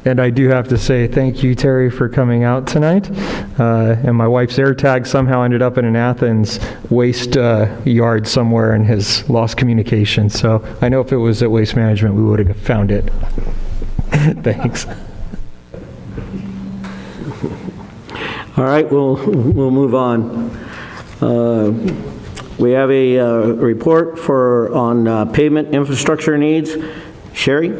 And I do have to say thank you, Terry, for coming out tonight. And my wife's AirTag somehow ended up in an Athens waste yard somewhere and has lost communication. So I know if it was at Waste Management, we would have found it. Thanks. All right, we'll move on. We have a report on pavement infrastructure needs. Sherry?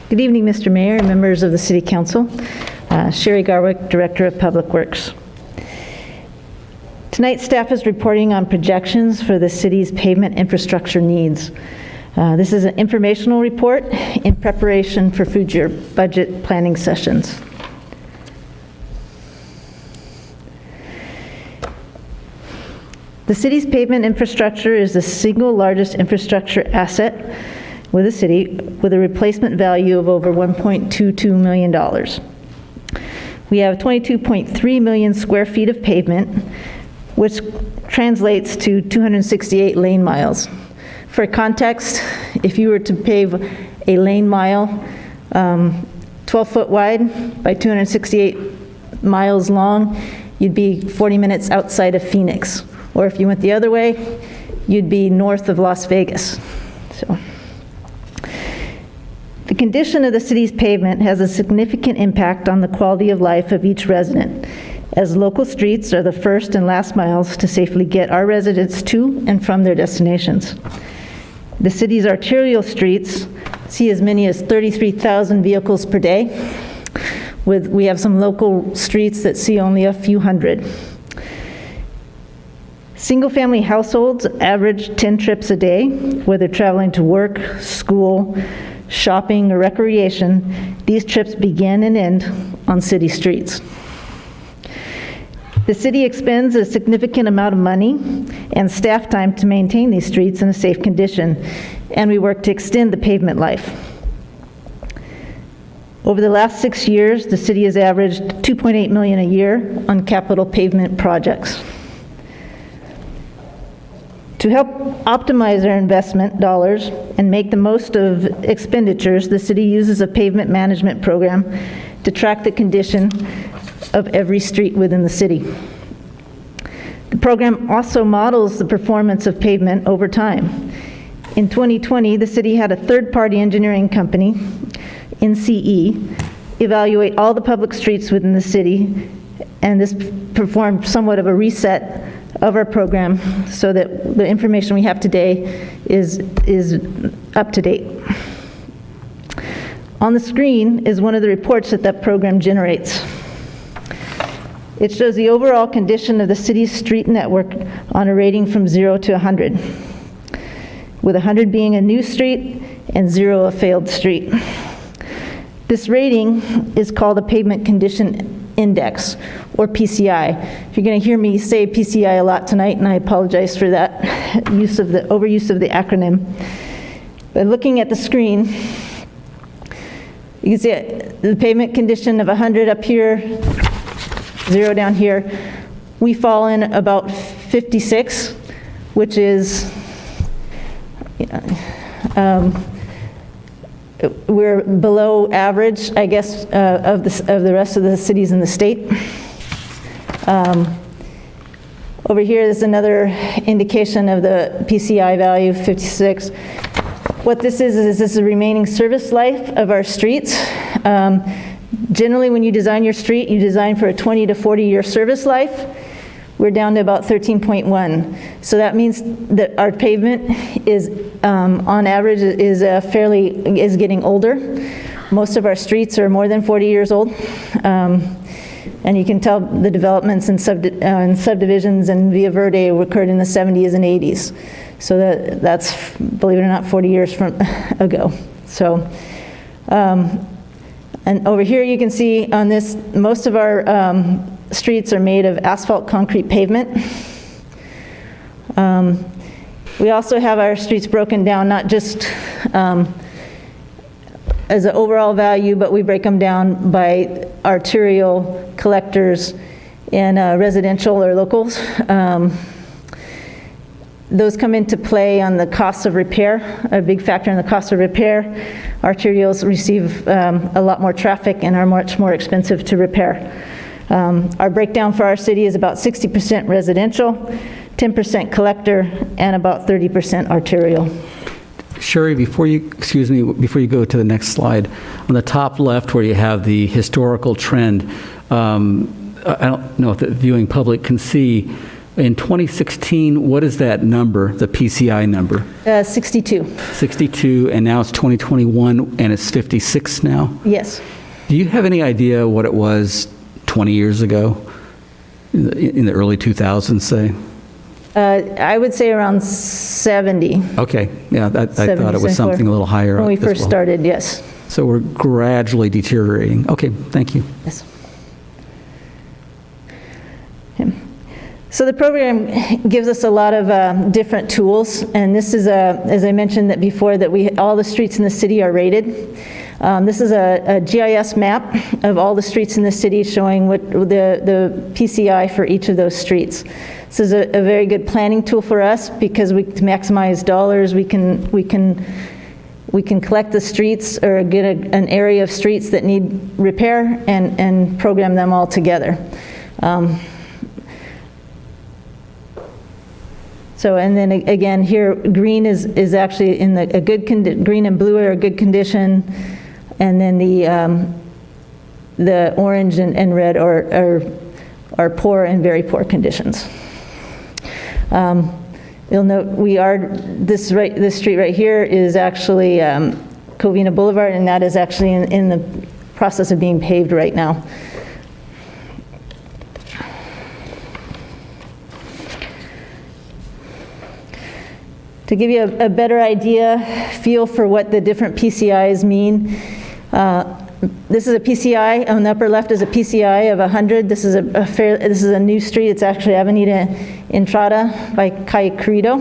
Good evening, Mr. Mayor and members of the City Council. Sherry Garwick, Director of Public Works. Tonight, staff is reporting on projections for the city's pavement infrastructure needs. This is an informational report in preparation for future budget planning sessions. The city's pavement infrastructure is the single largest infrastructure asset with the city, with a replacement value of over $1.22 million. We have 22.3 million square feet of pavement, which translates to 268 lane miles. For context, if you were to pave a lane mile 12 foot wide by 268 miles long, you'd be 40 minutes outside of Phoenix. Or if you went the other way, you'd be north of Las Vegas. So, the condition of the city's pavement has a significant impact on the quality of life of each resident, as local streets are the first and last miles to safely get our residents to and from their destinations. The city's arterial streets see as many as 33,000 vehicles per day. We have some local streets that see only a few hundred. Single-family households average 10 trips a day, whether traveling to work, school, shopping, or recreation. These trips begin and end on city streets. The city expends a significant amount of money and staff time to maintain these streets in a safe condition, and we work to extend the pavement life. Over the last 6 years, the city has averaged $2.8 million a year on capital pavement projects. To help optimize our investment dollars and make the most of expenditures, the city uses a pavement management program to track the condition of every street within the city. The program also models the performance of pavement over time. In 2020, the city had a third-party engineering company, NCE, evaluate all the public streets within the city, and this performed somewhat of a reset of our program so that the information we have today is up to date. On the screen is one of the reports that program generates. It shows the overall condition of the city's street network on a rating from 0 to 100, with 100 being a new street and 0 a failed street. This rating is called a Pavement Condition Index, or PCI. You're going to hear me say PCI a lot tonight, and I apologize for that overuse of the acronym. But looking at the screen, you can see the pavement condition of 100 up here, 0 down here. We fall in about 56, which is, we're below average, I guess, of the rest of the cities in the state. Over here is another indication of the PCI value, 56. What this is this is the remaining service life of our streets. Generally, when you design your street, you design for a 20 to 40-year service life. We're down to about 13.1. So that means that our pavement is, on average, is getting older. Most of our streets are more than 40 years old. And you can tell the developments in subdivisions and Via Verde occurred in the 70s and 80s. So that's, believe it or not, 40 years ago. So, and over here you can see on this, most of our streets are made of asphalt concrete pavement. We also have our streets broken down, not just as an overall value, but we break them down by arterial, collectors, and residential or locals. Those come into play on the cost of repair, a big factor in the cost of repair. Arterials receive a lot more traffic and are much more expensive to repair. Our breakdown for our city is about 60% residential, 10% collector, and about 30% arterial. Sherry, before you go to the next slide, on the top left where you have the historical trend, I don't know if the viewing public can see, in 2016, what is that number, the PCI number? 62. 62, and now it's 2021, and it's 56 now? Yes. Do you have any idea what it was 20 years ago, in the early 2000s, say? I would say around 70. Okay, yeah, I thought it was something a little higher. When we first started, yes. So we're gradually deteriorating. Okay, thank you. Yes. So the program gives us a lot of different tools, and this is as I mentioned that before, that all the streets in the city are rated. This is a GIS map of all the streets in the city showing what the PCI for each of those streets. This is a very good planning tool for us because to maximize dollars, we can collect the streets or get an area of streets that need repair and program them all together. So, and then again here, green is actually in a good green and blue are a good condition, and then the orange and red are poor and very poor conditions. You'll note this street right here is actually Covina Boulevard, and that is actually in the process of being paved right now. To give you a better feel for what the different PCIs mean, this is a PCI, on the upper left is a PCI of 100. This is a new street. It's actually Avenida Entrada by Calle Corrido.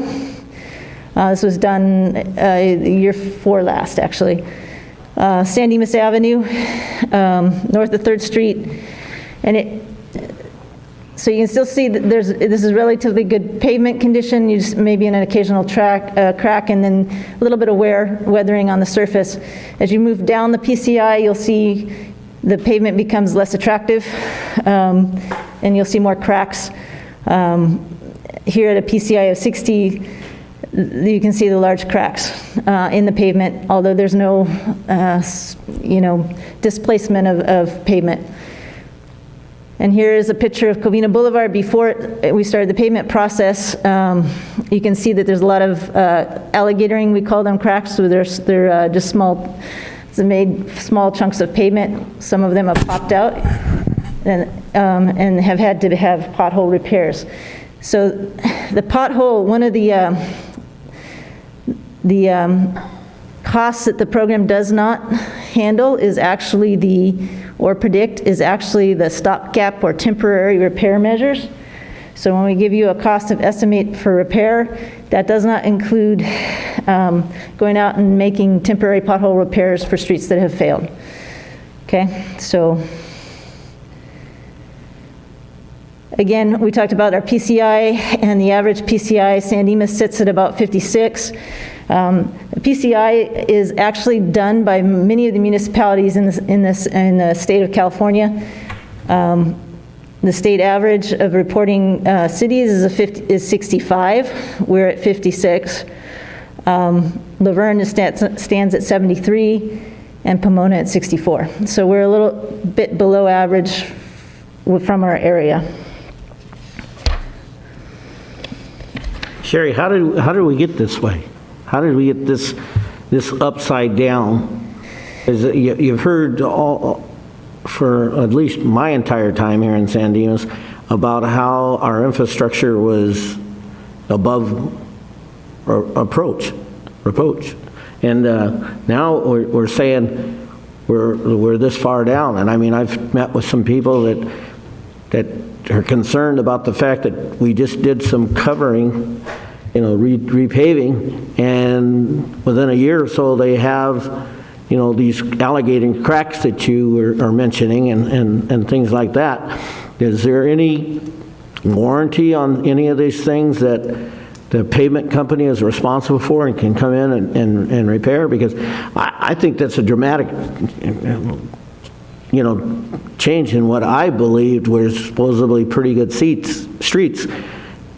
This was done year 4 last, actually. San Dimas Avenue, north of 3rd Street, and So you can still see that this is relatively good pavement condition, you just maybe an occasional crack, and then a little bit of weathering on the surface. As you move down the PCI, you'll see the pavement becomes less attractive, and you'll see more cracks. Here at a PCI of 60, you can see the large cracks in the pavement, although there's no, displacement of pavement. And here is a picture of Covina Boulevard before we started the pavement process. You can see that there's a lot of alligatoring, we call them cracks, so they're just small, it's made small chunks of pavement. Some of them have popped out and have had to have pothole repairs. So the pothole, one of the costs that the program does not handle is actually predict is actually the stopgap or temporary repair measures. So when we give you a cost of estimate for repair, that does not include going out and making temporary pothole repairs for streets that have failed. Okay, so again, we talked about our PCI, and the average PCI, San Dimas sits at about 56. The PCI is actually done by many of the municipalities in the state of California. The state average of reporting cities is 65. We're at 56. Laverne stands at 73, and Pomona at 64. So we're a little bit below average from our area. Sherry, how did we get this way? How did we get this upside down? You've heard for at least my entire time here in San Dimas about how our infrastructure was above reproach. And now we're saying we're this far down. And I mean, I've met with some people that are concerned about the fact that we just did some covering, repaving, and within a year or so they have, these alligator cracks that you are mentioning and things like that. Is there any warranty on any of these things that the pavement company is responsible for and can come in and repair? Because I think that's a dramatic, change in what I believed were supposedly pretty good streets.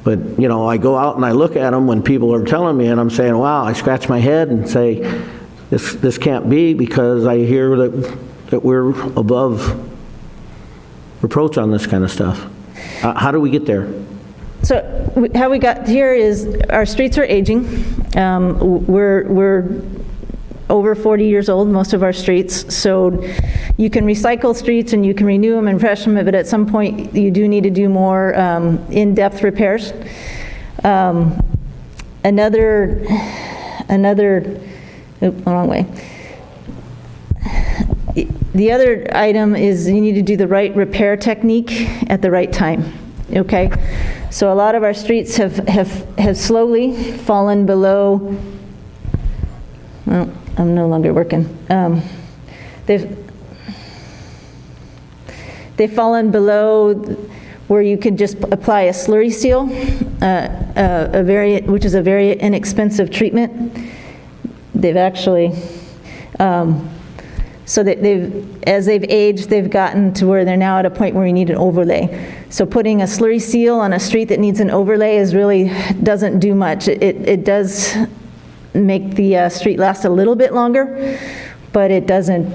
But, I go out and I look at them when people are telling me, and I'm saying, wow, I scratch my head and say, this can't be, because I hear that we're above reproach on this kind of stuff. How do we get there? So how we got here is our streets are aging. We're over 40 years old, most of our streets. So you can recycle streets and you can renew them and refresh them, but at some point you do need to do more in-depth repairs. Wrong way. The other item is you need to do the right repair technique at the right time. Okay, so a lot of our streets have slowly fallen below. Well, I'm no longer working. They've fallen below where you could just apply a slurry seal, which is a very inexpensive treatment. They've actually, so that as they've aged, they've gotten to where they're now at a point where you need an overlay. So putting a slurry seal on a street that needs an overlay doesn't do much. It does make the street last a little bit longer, but it doesn't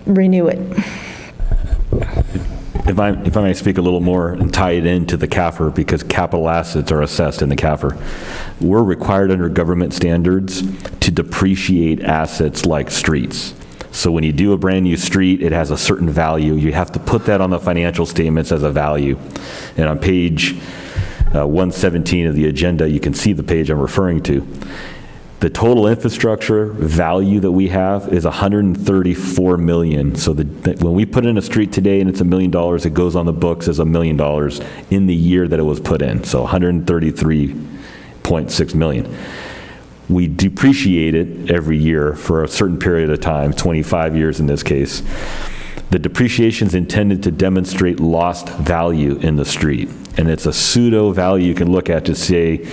renew it. If I may speak a little more and tie it into the CAFR, because capital assets are assessed in the CAFR. We're required under government standards to depreciate assets like streets. So when you do a brand new street, it has a certain value. You have to put that on the financial statements as a value. And on page 117 of the agenda, you can see the page I'm referring to. The total infrastructure value that we have is $134 million. So when we put in a street today and it's $1 million, it goes on the books as $1 million in the year that it was put in. So $133.6 million. We depreciate it every year for a certain period of time, 25 years in this case. The depreciation is intended to demonstrate lost value in the street. And it's a pseudo value you can look at to say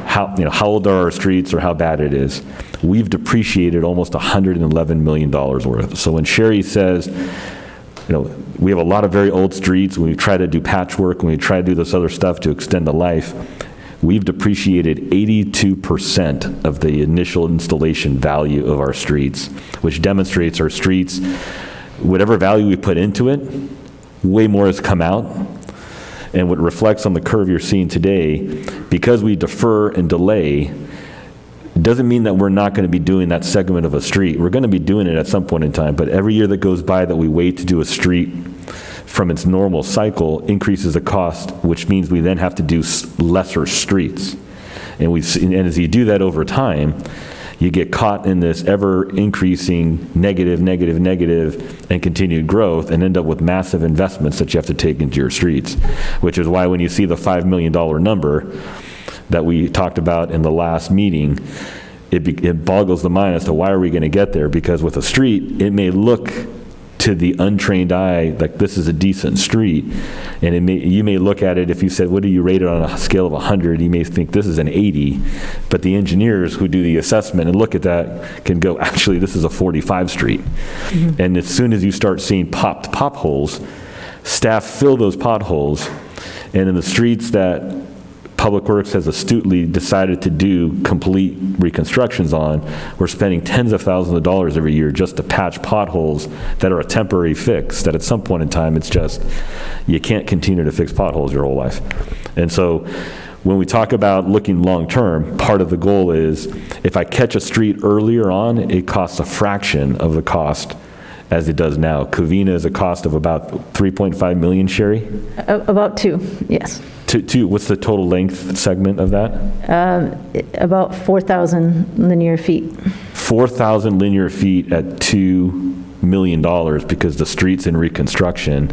how old are our streets or how bad it is. We've depreciated almost $111 million worth. So when Sherry says, we have a lot of very old streets, when we try to do patchwork, when we try to do this other stuff to extend the life, we've depreciated 82% of the initial installation value of our streets, which demonstrates our streets, whatever value we put into it, way more has come out. And what reflects on the curve you're seeing today, because we defer and delay, it doesn't mean that we're not going to be doing that segment of a street. We're going to be doing it at some point in time, but every year that goes by that we wait to do a street from its normal cycle increases the cost, which means we then have to do lesser streets. And as you do that over time, you get caught in this ever-increasing negative, and continued growth and end up with massive investments that you have to take into your streets, which is why when you see the $5 million number that we talked about in the last meeting, it boggles the mind as to why are we going to get there, because with a street, it may look to the untrained eye like this is a decent street, and you may look at it, if you said, what do you rate it on a scale of 100, you may think this is an 80, but the engineers who do the assessment and look at that can go, actually this is a 45 street. Mm-hmm. And as soon as you start seeing popped potholes, staff fill those potholes, and in the streets that Public Works has astutely decided to do complete reconstructions on, we're spending tens of thousands of dollars every year just to patch potholes that are a temporary fix, that at some point in time, it's just, you can't continue to fix potholes your whole life. And so when we talk about looking long-term, part of the goal is, if I catch a street earlier on, it costs a fraction of the cost as it does now. Covina is a cost of about 3.5 million, Sherry? About 2, yes. Two, what's the total length segment of that? About 4,000 linear feet. 4,000 linear feet at $2 million because the street's in reconstruction.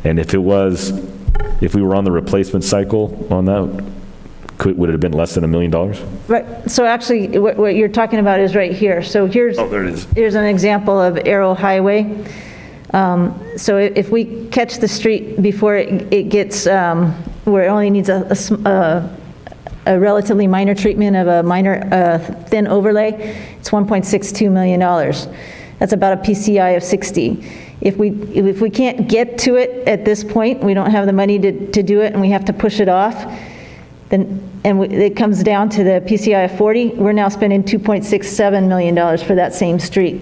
And if we were on the replacement cycle on that, would it have been less than $1 million? Right. So actually, what you're talking about is right here. So here's there it is. Here's an example of Arrow Highway. So if we catch the street before it gets where it only needs a relatively minor treatment of a minor thin overlay, it's $1.62 million. That's about a PCI of 60. If we can't get to it at this point, we don't have the money to do it, and we have to push it off, then it comes down to the PCI of 40. We're now spending $2.67 million for that same street.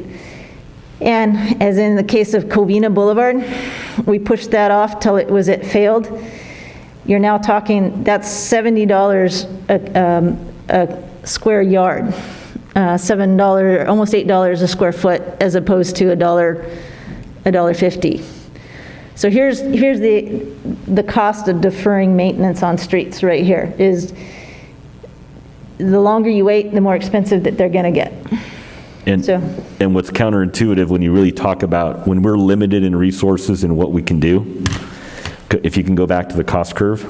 And as in the case of Covina Boulevard, we pushed that off till it failed. You're now talking, that's $70 a square yard, $7, almost $8 a square foot, as opposed to $1.50. So here's the cost of deferring maintenance on streets right here, is the longer you wait, the more expensive that they're going to get. And what's counterintuitive when you really talk about when we're limited in resources and what we can do, if you can go back to the cost curve,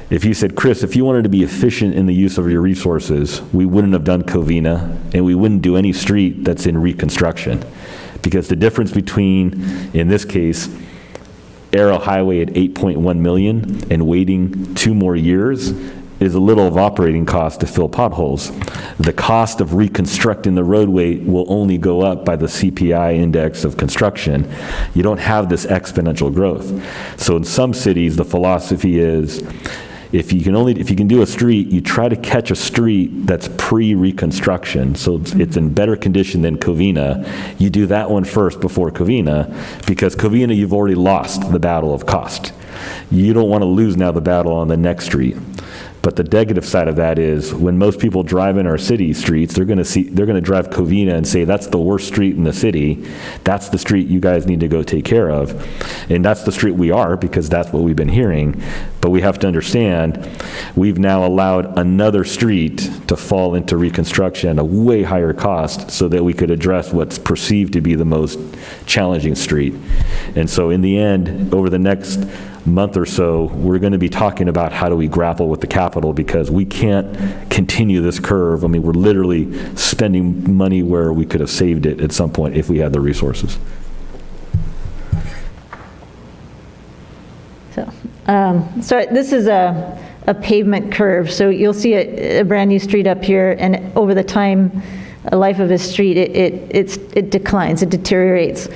if you said, Chris, if you wanted to be efficient in the use of your resources, we wouldn't have done Covina, and we wouldn't do any street that's in reconstruction. Because the difference between, in this case, Arrow Highway at 8.1 million and waiting 2 more years is a little of operating cost to fill potholes. The cost of reconstructing the roadway will only go up by the CPI index of construction. You don't have this exponential growth. So in some cities, the philosophy is, if you can do a street, you try to catch a street that's pre-reconstruction, so it's in better condition than Covina. You do that one first before Covina, because Covina, you've already lost the battle of cost. You don't want to lose now the battle on the next street. But the negative side of that is, when most people drive in our city streets, they're going to drive Covina and say, that's the worst street in the city. That's the street you guys need to go take care of. And that's the street we are, because that's what we've been hearing. But we have to understand, we've now allowed another street to fall into reconstruction at a way higher cost so that we could address what's perceived to be the most challenging street. And so in the end, over the next month or so, we're going to be talking about how do we grapple with the capital, because we can't continue this curve. I mean, we're literally spending money where we could have saved it at some point if we had the resources. So this is a pavement curve. So you'll see a brand-new street up here, and over the time, life of a street, it declines, it deteriorates.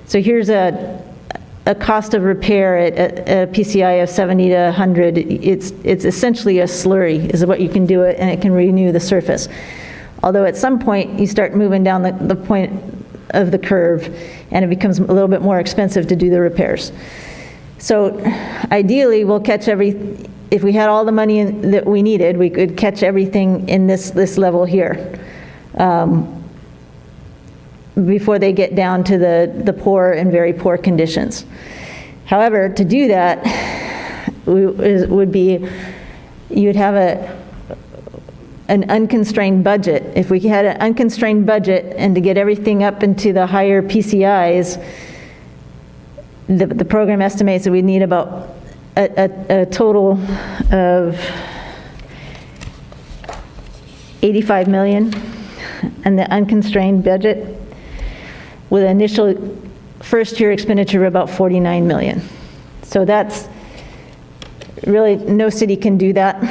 So here's a cost of repair at a PCI of 70 to 100. It's essentially a slurry is what you can do it, and it can renew the surface. Although at some point, you start moving down the point of the curve, and it becomes a little bit more expensive to do the repairs. So ideally, we'll catch if we had all the money that we needed, we could catch everything in this level here before they get down to the poor and very poor conditions. However, to do that would be, you'd have an unconstrained budget. If we had an unconstrained budget and to get everything up into the higher PCIs, the program estimates that we need about a total of 85 million in the unconstrained budget, with an initial first-year expenditure of about 49 million. So that's really, no city can do that.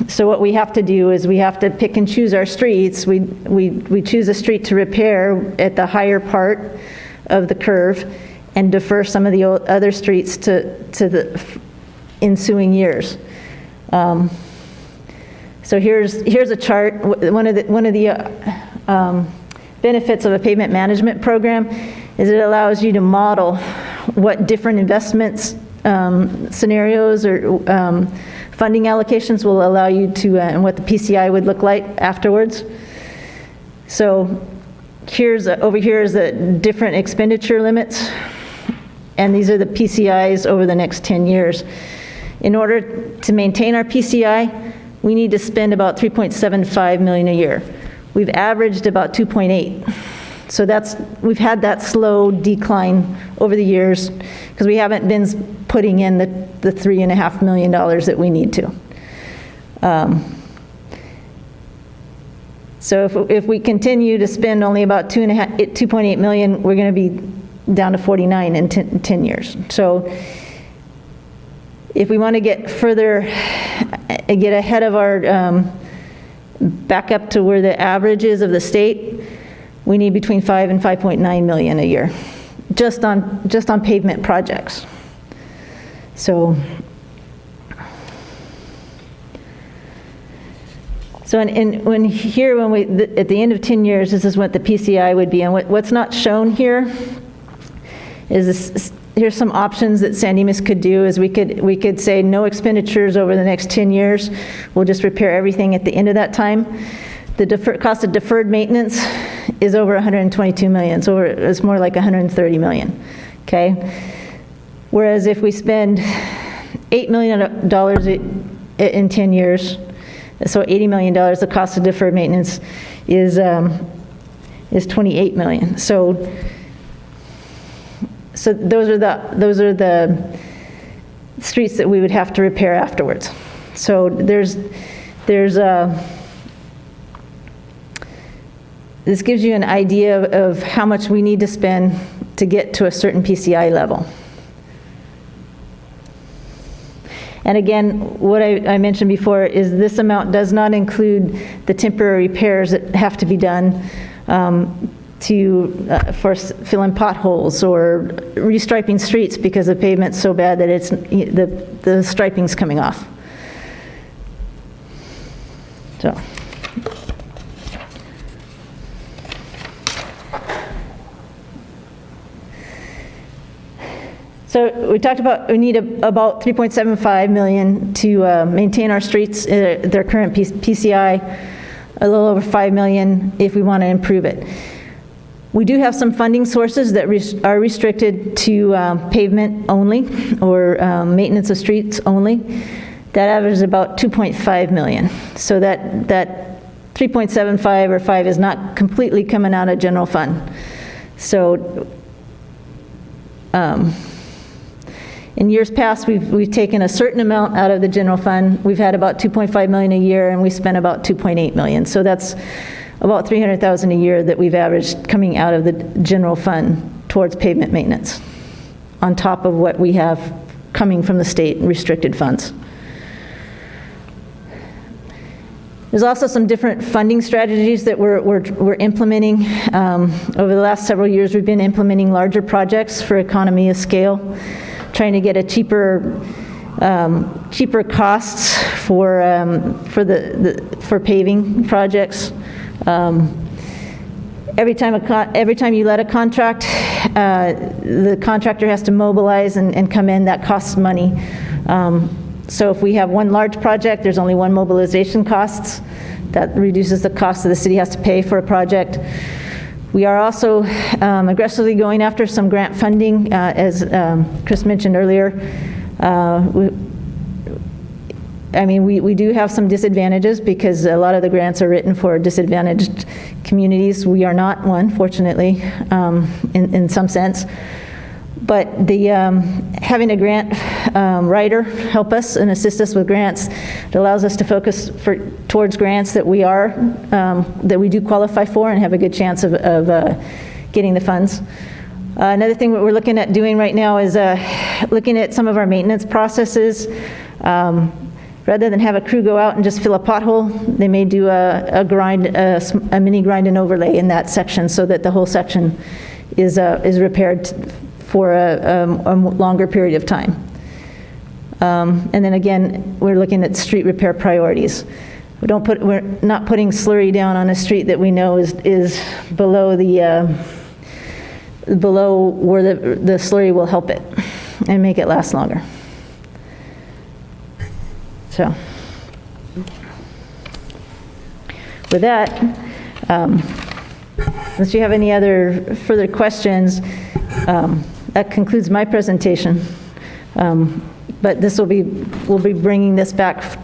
So what we have to do is we have to pick and choose our streets. We choose a street to repair at the higher part of the curve and defer some of the other streets to the ensuing years. So here's a chart. One of the benefits of a pavement management program is it allows you to model what different investments scenarios or funding allocations will allow you to, and what the PCI would look like afterwards. So over here is the different expenditure limits, and these are the PCIs over the next 10 years. In order to maintain our PCI, we need to spend about 3.75 million a year. We've averaged about 2.8. So we've had that slow decline over the years because we haven't been putting in the $3.5 million that we need to. So if we continue to spend only about 2.8 million, we're going to be down to 49 in 10 years. So if we want to get ahead of our, back up to where the average is of the state, we need between 5 and 5.9 million a year, just on pavement projects. So at the end of 10 years, this is what the PCI would be. And what's not shown here is this. Here's some options that San Dimas could do. Is we could say no expenditures over the next 10 years. We'll just repair everything at the end of that time. The cost of deferred maintenance is over 122 million, so it's more like 130 million. Okay. Whereas if we spend $8 million in 10 years, so $80 million, the cost of deferred maintenance is 28 million. So those are the streets that we would have to repair afterwards. So this gives you an idea of how much we need to spend to get to a certain PCI level. And again, what I mentioned before is this amount does not include the temporary repairs that have to be done for filling potholes or restriping streets because the pavement's so bad that the striping's coming off. So we talked about we need about 3.75 million to maintain our streets, their current PCI, a little over 5 million if we want to improve it. We do have some funding sources that are restricted to pavement only or maintenance of streets only. That averages about 2.5 million. So that 3.75 or 5 is not completely coming out of general fund. So in years past, we've taken a certain amount out of the general fund. We've had about 2.5 million a year, and we spent about 2.8 million. So that's about 300,000 a year that we've averaged coming out of the general fund towards pavement maintenance, on top of what we have coming from the state restricted funds. There's also some different funding strategies that we're implementing. Over the last several years, we've been implementing larger projects for economy of scale, trying to get a cheaper costs for paving projects. Every time you let a contract, the contractor has to mobilize and come in. That costs money. So if we have one large project, there's only one mobilization costs. That reduces the cost that the city has to pay for a project. We are also aggressively going after some grant funding, as Chris mentioned earlier. We do have some disadvantages because a lot of the grants are written for disadvantaged communities. We are not one, fortunately, in some sense. But having a grant writer help us and assist us with grants, it allows us to focus towards grants that that we do qualify for and have a good chance of getting the funds. Another thing that we're looking at doing right now is looking at some of our maintenance processes. Rather than have a crew go out and just fill a pothole, they may do a mini grind and overlay in that section so that the whole section is repaired for a longer period of time. And then again, we're looking at street repair priorities. We're not putting slurry down on a street that we know is below where the slurry will help it and make it last longer. So, with that, unless you have any other further questions, that concludes my presentation. But we'll be bringing this back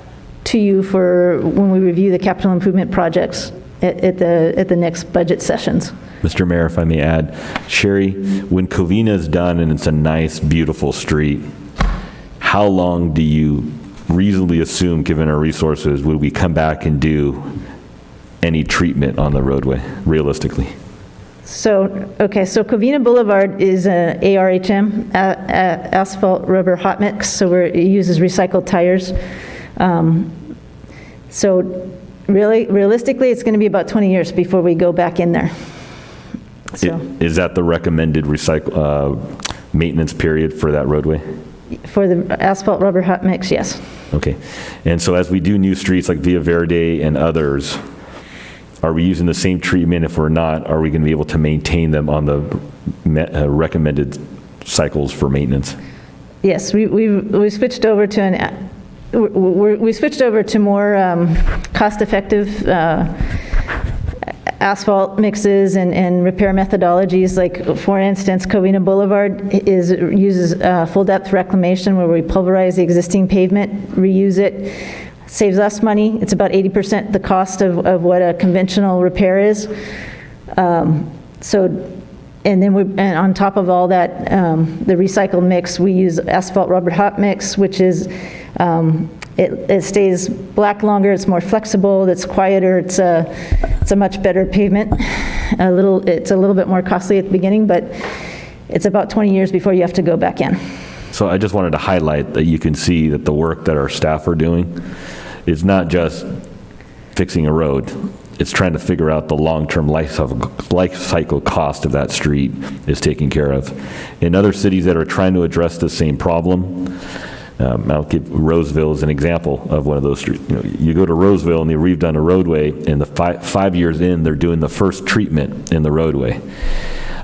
to you for when we review the capital improvement projects at the next budget sessions. Mr. Mayor, if I may add, Sherry, when Covina is done and it's a nice, beautiful street, how long do you reasonably assume, given our resources, would we come back and do any treatment on the roadway, realistically? So Covina Boulevard is an ARHM, asphalt rubber hot mix, so it uses recycled tires. So realistically, it's going to be about 20 years before we go back in there. So, is that the recommended maintenance period for that roadway? For the asphalt rubber hot mix, yes. Okay. And so as we do new streets like Via Verde and others, are we using the same treatment? If we're not, are we going to be able to maintain them on the recommended cycles for maintenance? Yes, we switched over to we switched over to more cost-effective asphalt mixes and repair methodologies. Like, for instance, Covina Boulevard uses full depth reclamation, where we pulverize the existing pavement, reuse it, saves us money. It's about 80% the cost of what a conventional repair is. And on top of all that, the recycled mix, we use asphalt rubber hot mix, which is it stays black longer, it's more flexible, it's quieter, it's a much better pavement. It's a little bit more costly at the beginning, but it's about 20 years before you have to go back in. So I just wanted to highlight that you can see that the work that our staff are doing is not just fixing a road. It's trying to figure out the long-term life cycle cost of that street is taken care of. In other cities that are trying to address the same problem, I'll give Roseville as an example of one of those streets. You go to Roseville and they've done a roadway, and the 5 years in, they're doing the first treatment in the roadway.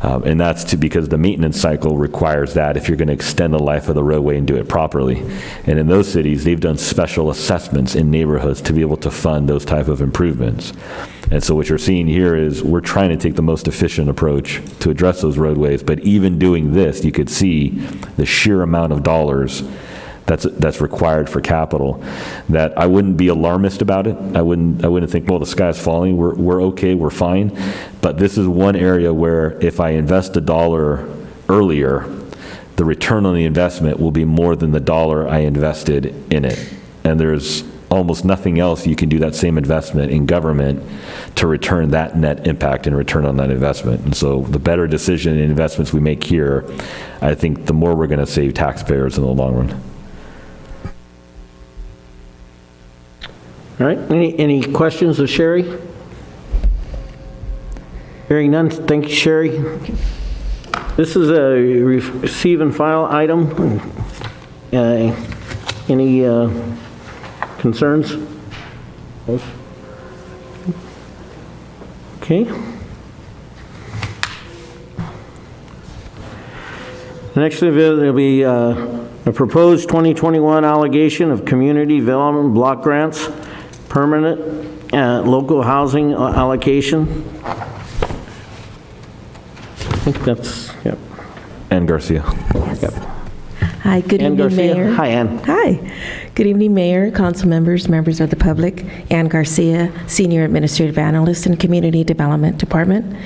And that's because the maintenance cycle requires that if you're going to extend the life of the roadway and do it properly. And in those cities, they've done special assessments in neighborhoods to be able to fund those type of improvements. And so what you're seeing here is we're trying to take the most efficient approach to address those roadways. But even doing this, you could see the sheer amount of dollars that's required for capital, that I wouldn't be alarmist about it. I wouldn't think, well, the sky's falling, we're okay, we're fine. But this is one area where if I invest $1 earlier, the return on the investment will be more than the $1 I invested in it. And there's almost nothing else, you can do that same investment in government to return that net impact and return on that investment. And so the better decision and investments we make here, I think the more we're going to save taxpayers in the long run. All right, any questions of Sherry? Hearing none, thank you, Sherry. This is a receive and file item. Any concerns? Okay. Next, there'll be a proposed 2021 allocation of community development block grants, permanent local housing allocation. I think that's, yep. Ann Garcia. Yep. Hi, good Ann evening, Garcia. Mayor. Hi, Ann. Hi. Good evening, Mayor, council members, members of the public. Ann Garcia, Senior Administrative Analyst in Community Development Department.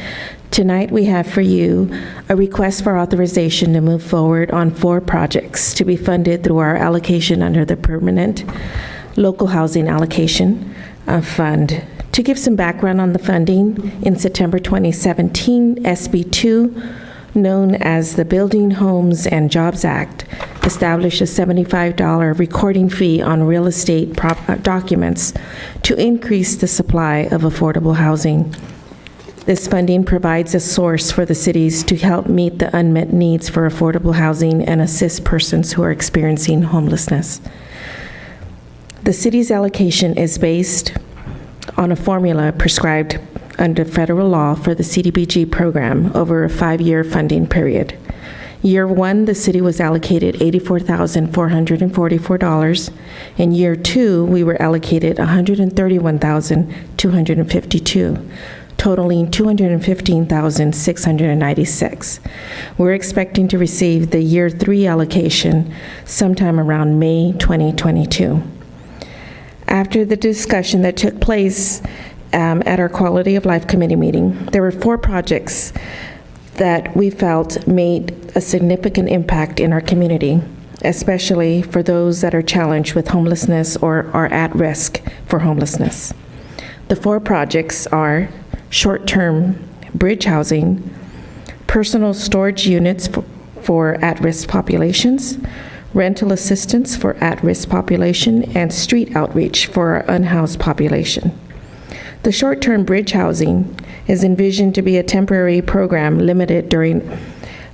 Tonight, we have for you a request for authorization to move forward on 4 projects to be funded through our allocation under the Permanent Local Housing Allocation Fund. To give some background on the funding, in September 2017, SB 2, known as the Building Homes and Jobs Act, established a $75 recording fee on real estate documents to increase the supply of affordable housing. This funding provides a source for the cities to help meet the unmet needs for affordable housing and assist persons who are experiencing homelessness. The city's allocation is based on a formula prescribed under federal law for the CDBG program over a 5-year funding period. Year 1, the city was allocated $84,444. In year 2, we were allocated $131,252, totaling $215,696. We're expecting to receive the year 3 allocation sometime around May 2022. After the discussion that took place at our Quality of Life Committee meeting, there were 4 projects that we felt made a significant impact in our community, especially for those that are challenged with homelessness or are at risk for homelessness. The 4 projects are short-term bridge housing, personal storage units for at-risk populations, rental assistance for at-risk population, and street outreach for our unhoused population. The short-term bridge housing is envisioned to be a temporary program limited during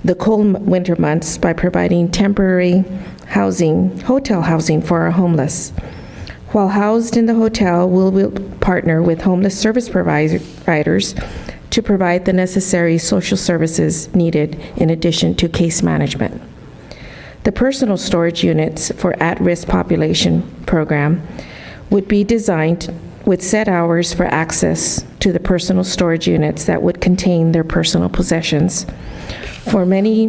the cold winter months by providing temporary housing, hotel housing for our homeless. While housed in the hotel, we'll partner with homeless service providers to provide the necessary social services needed in addition to case management. The personal storage units for at-risk population program would be designed with set hours for access to the personal storage units that would contain their personal possessions. For many,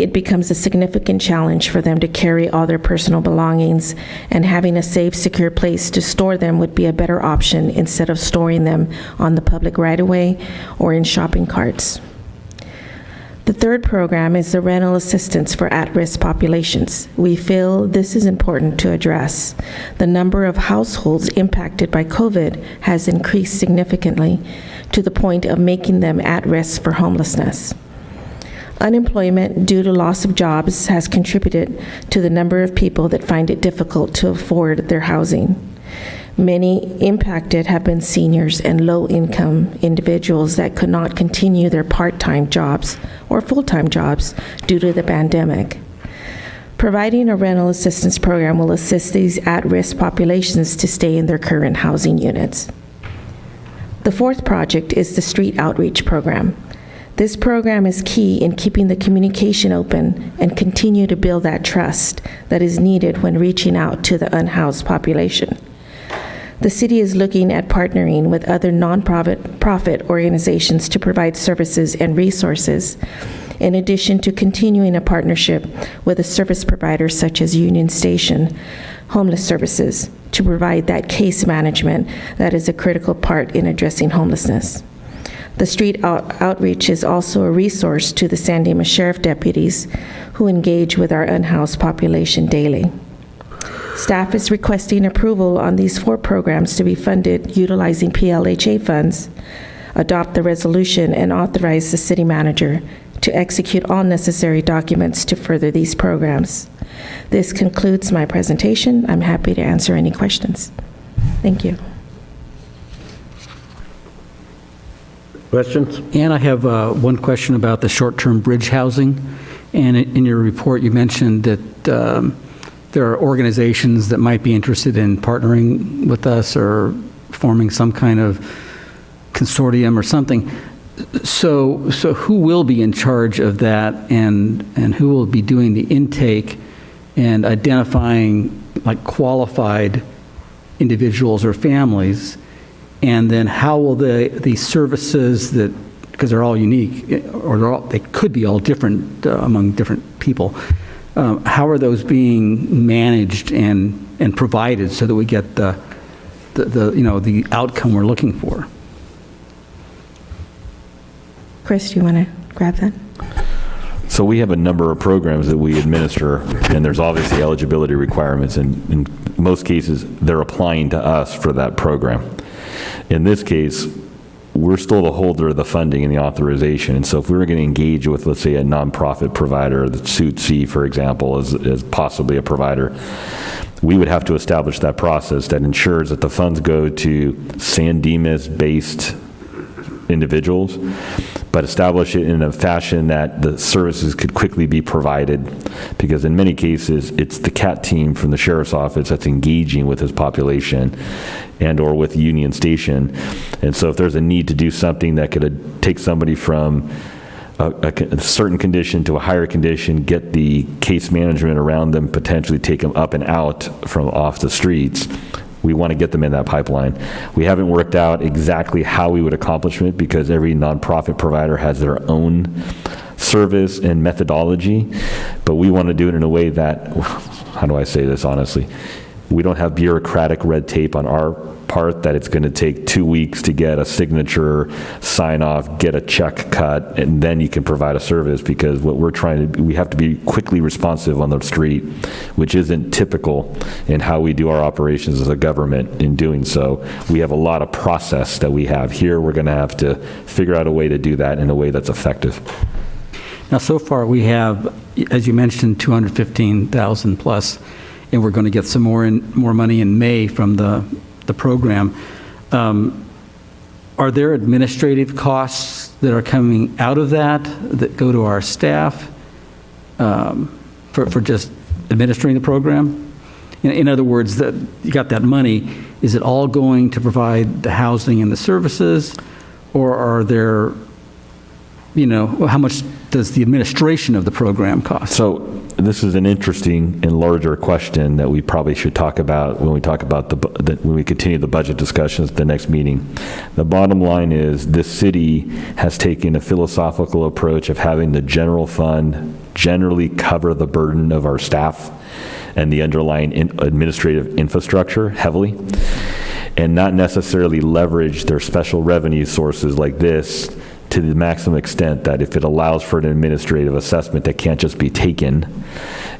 it becomes a significant challenge for them to carry all their personal belongings, and having a safe, secure place to store them would be a better option instead of storing them on the public right-of-way or in shopping carts. The third program is the rental assistance for at-risk populations. We feel this is important to address. The number of households impacted by COVID has increased significantly to the point of making them at risk for homelessness. Unemployment due to loss of jobs has contributed to the number of people that find it difficult to afford their housing. Many impacted have been seniors and low-income individuals that could not continue their part-time jobs or full-time jobs due to the pandemic. Providing a rental assistance program will assist these at-risk populations to stay in their current housing units. The 4th project is the street outreach program. This program is key in keeping the communication open and continue to build that trust that is needed when reaching out to the unhoused population. The city is looking at partnering with other non-profit organizations to provide services and resources, in addition to continuing a partnership with a service provider such as Union Station Homeless Services to provide that case management that is a critical part in addressing homelessness. The street outreach is also a resource to the San Dimas Sheriff deputies who engage with our unhoused population daily. Staff is requesting approval on these 4 programs to be funded utilizing PLHA funds, adopt the resolution, and authorize the city manager to execute all necessary documents to further these programs. This concludes my presentation. I'm happy to answer any questions. Thank you. Questions? And I have one question about the short-term bridge housing. And in your report, you mentioned that there are organizations that might be interested in partnering with us or forming some kind of consortium or something. So who will be in charge of that, and who will be doing the intake and identifying like qualified individuals or families? And then how will the services that, because they're all unique, or they could be all different among different people, how are those being managed and provided so that we get the outcome we're looking for? Chris, do you want to grab that? So we have a number of programs that we administer, and there's obviously eligibility requirements, and in most cases, they're applying to us for that program. In this case, we're still the holder of the funding and the authorization, and so if we were going to engage with, let's say, a nonprofit provider, the Suit C, for example, as possibly a provider, we would have to establish that process that ensures that the funds go to San Dimas-based individuals, but establish it in a fashion that the services could quickly be provided, because in many cases, it's the CAT team from the sheriff's office that's engaging with his population and or with Union Station. And so if there's a need to do something that could take somebody from a certain condition to a higher condition, get the case management around them, potentially take them up and out from off the streets, we want to get them in that pipeline. We haven't worked out exactly how we would accomplish it, because every nonprofit provider has their own service and methodology, but we want to do it in a way that, how do I say this honestly, we don't have bureaucratic red tape on our part that it's going to take 2 weeks to get a signature, sign off, get a check cut, and then you can provide a service, because what we're trying to, we have to be quickly responsive on the street, which isn't typical in how we do our operations as a government. In doing so, we have a lot of process that we have here. We're going to have to figure out a way to do that in a way that's effective. Now, so far we have, as you mentioned, 215,000 plus, and we're going to get some more money in May from the program. Are there administrative costs that are coming out of that go to our staff for just administering the program? In other words, that you got that money, is it all going to provide the housing and the services, or are there, how much does the administration of the program cost? So this is an interesting and larger question that we probably should talk about when we talk about when we continue the budget discussions at the next meeting. The bottom line is this city has taken a philosophical approach of having the general fund generally cover the burden of our staff and the underlying administrative infrastructure heavily, and not necessarily leverage their special revenue sources like this to the maximum extent that if it allows for an administrative assessment that can't just be taken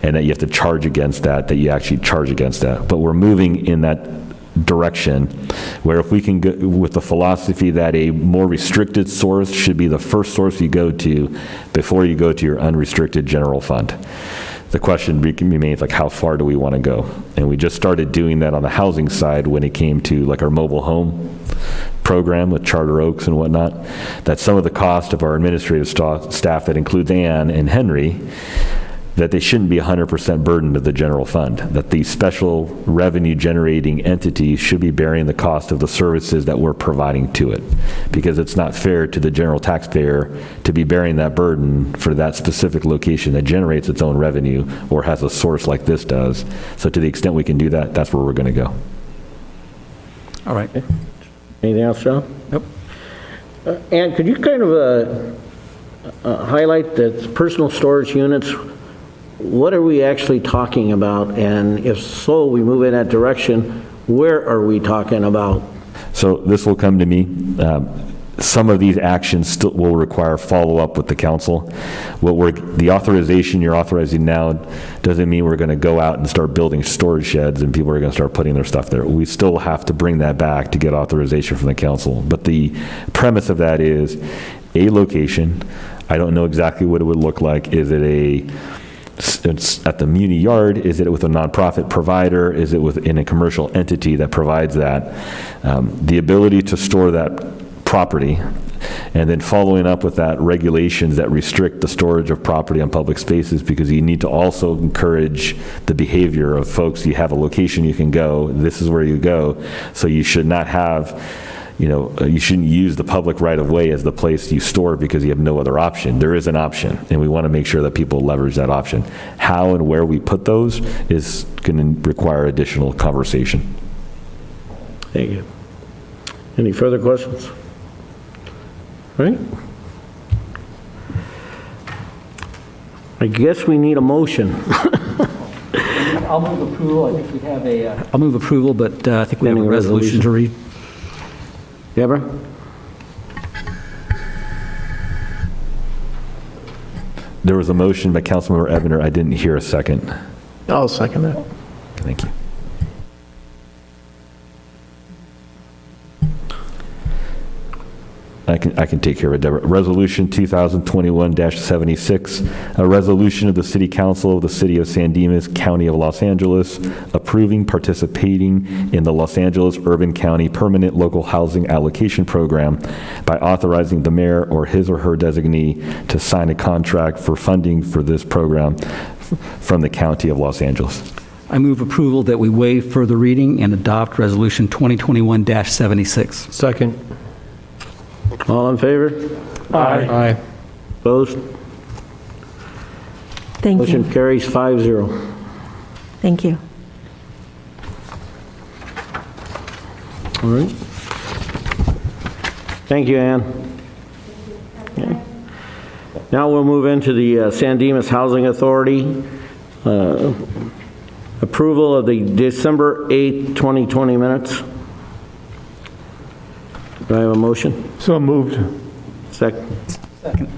and that you have to charge against that you actually charge against that. But we're moving in that direction where if we can go with the philosophy that a more restricted source should be the first source you go to before you go to your unrestricted general fund. The question remains, like, how far do we want to go? And we just started doing that on the housing side when it came to like our mobile home program with Charter Oaks and whatnot, that some of the cost of our administrative staff that includes Ann and Henry, that they shouldn't be 100% burdened of the general fund, that the special revenue generating entities should be bearing the cost of the services that we're providing to it, because it's not fair to the general taxpayer to be bearing that burden for that specific location that generates its own revenue or has a source like this does. So to the extent we can do that, that's where we're going to go. All right. Okay. Anything else, John? Nope. Ann, could you kind of highlight the personal storage units? What are we actually talking about? And if so, we move in that direction, where are we talking about? So this will come to me. some of these actions still will require follow-up with the council. The authorization you're authorizing now doesn't mean we're going to go out and start building storage sheds and people are going to start putting their stuff there. We still have to bring that back to get authorization from the council. But the premise of that is a location. I don't know exactly what it would look like. Is it it's at the Muni Yard? Is it with a nonprofit provider? Is it within a commercial entity that provides that? The ability to store that property, and then following up with that regulations that restrict the storage of property on public spaces, because you need to also encourage the behavior of folks. You have a location you can go, this is where you go, so you should not have, you shouldn't use the public right-of-way as the place you store because you have no other option. There is an option, and we want to make sure that people leverage that option. How and where we put those is going to require additional conversation. Thank you. Any further questions? Right? I guess we need a motion. I'll move approval. I think we have I'll move approval, but I think we have a resolution to read. Deborah? There was a motion by Councilmember Ebner. I didn't hear a second. I'll second that. Thank you. I can take care of it, Deborah. Resolution 2021-76, a resolution of the City Council of the City of San Dimas, County of Los Angeles, approving participating in the Los Angeles Urban County Permanent Local Housing Allocation Program by authorizing the mayor or his or her designee to sign a contract for funding for this program from the County of Los Angeles. I move approval that we waive further reading and adopt Resolution 2021-76. Second. All in favor? Aye. Opposed? Thank you. Motion carries 5-0. Thank you. All right. Thank you, Ann. Okay. Now we'll move into the San Dimas Housing Authority. Approval of the December 8th, 2020 minutes. Do I have a motion? So moved. Second. Second.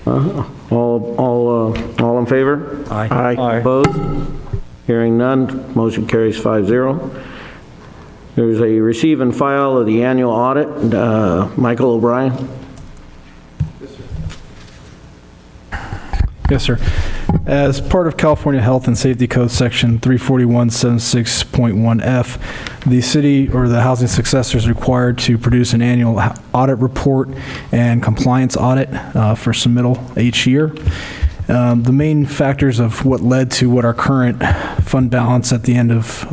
All in favor? Aye. Aye. Opposed? Hearing none, motion carries 5-0. There's a receive and file of the annual audit. Michael O'Brien. Yes, sir. As part of California Health and Safety Code Section 34176.1F, the city or the housing successor is required to produce an annual audit report and compliance audit for submittal each year. The main factors of what led to what our current fund balance at the end of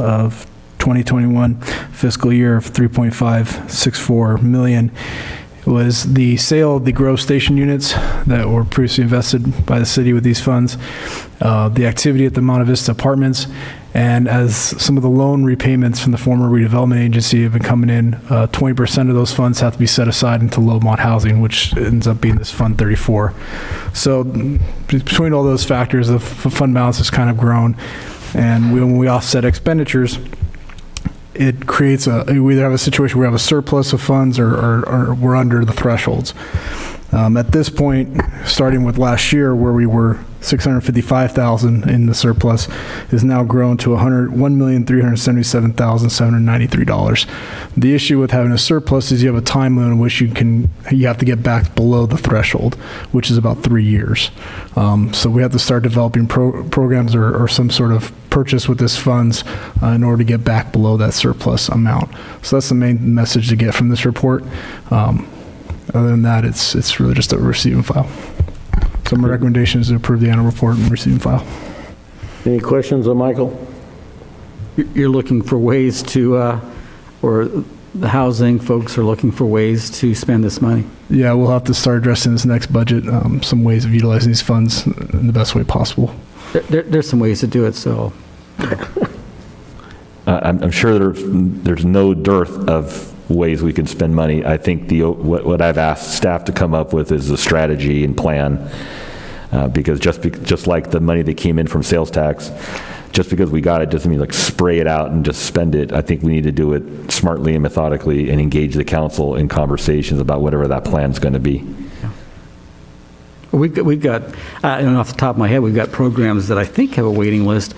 2021 fiscal year of $3.564 million was the sale of the Grove Station units that were previously invested by the city with these funds, the activity at the Monte Vista Apartments, and as some of the loan repayments from the former redevelopment agency have been coming in, 20% of those funds have to be set aside into Lowmont Housing, which ends up being this Fund 34. So between all those factors, the fund balance has kind of grown, and when we offset expenditures, it creates we either have a situation where we have a surplus of funds or we're under the thresholds. At this point, starting with last year where we were $655,000 in the surplus, is now grown to $1,377,793. The issue with having a surplus is you have a time limit in which you have to get back below the threshold, which is about 3 years. So we have to start developing programs or some sort of purchase with this funds in order to get back below that surplus amount. So that's the main message to get from this report. Other than that, it's really just a receive and file. So my recommendation is to approve the annual report and receive and file. Any questions of Michael? You're looking for ways to, or the housing folks are looking for ways to spend this money? Yeah, we'll have to start addressing this next budget, some ways of utilizing these funds in the best way possible. There's some ways to do it, so. I'm sure there's no dearth of ways we can spend money. I think what I've asked staff to come up with is a strategy and plan, because just like the money that came in from sales tax, just because we got it doesn't mean like spray it out and just spend it. I think we need to do it smartly and methodically and engage the council in conversations about whatever that plan's going to be. We've got, and off the top of my head, we've got programs that I think have a waiting list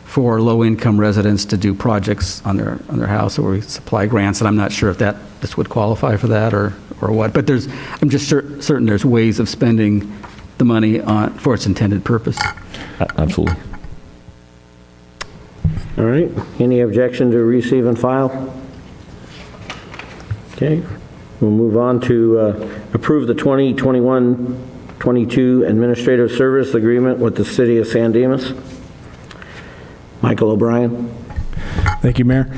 for low-income residents to do projects on their house, or we supply grants, and I'm not sure if this would qualify for that or what. But I'm just certain there's ways of spending the money for its intended purpose. Absolutely. All right, any objection to receive and file? Okay, we'll move on to approve the 2021-22 Administrative Service Agreement with the City of San Dimas. Michael O'Brien. Thank you, Mayor.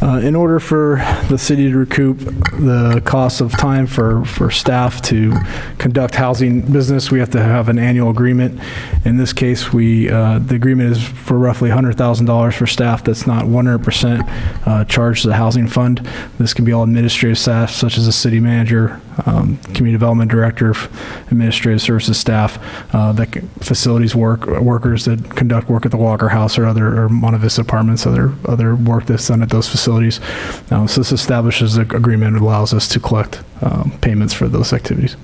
In order for the city to recoup the cost of time for staff to conduct housing business, we have to have an annual agreement. In this case, the agreement is for roughly $100,000 for staff that's not 100% charged to the housing fund. This can be all administrative staff, such as the city manager, community development director, administrative services staff, facilities workers that conduct work at the Walker House or Monta Vista Apartments, other work that's done at those facilities. So this establishes an agreement that allows us to collect payments for those activities.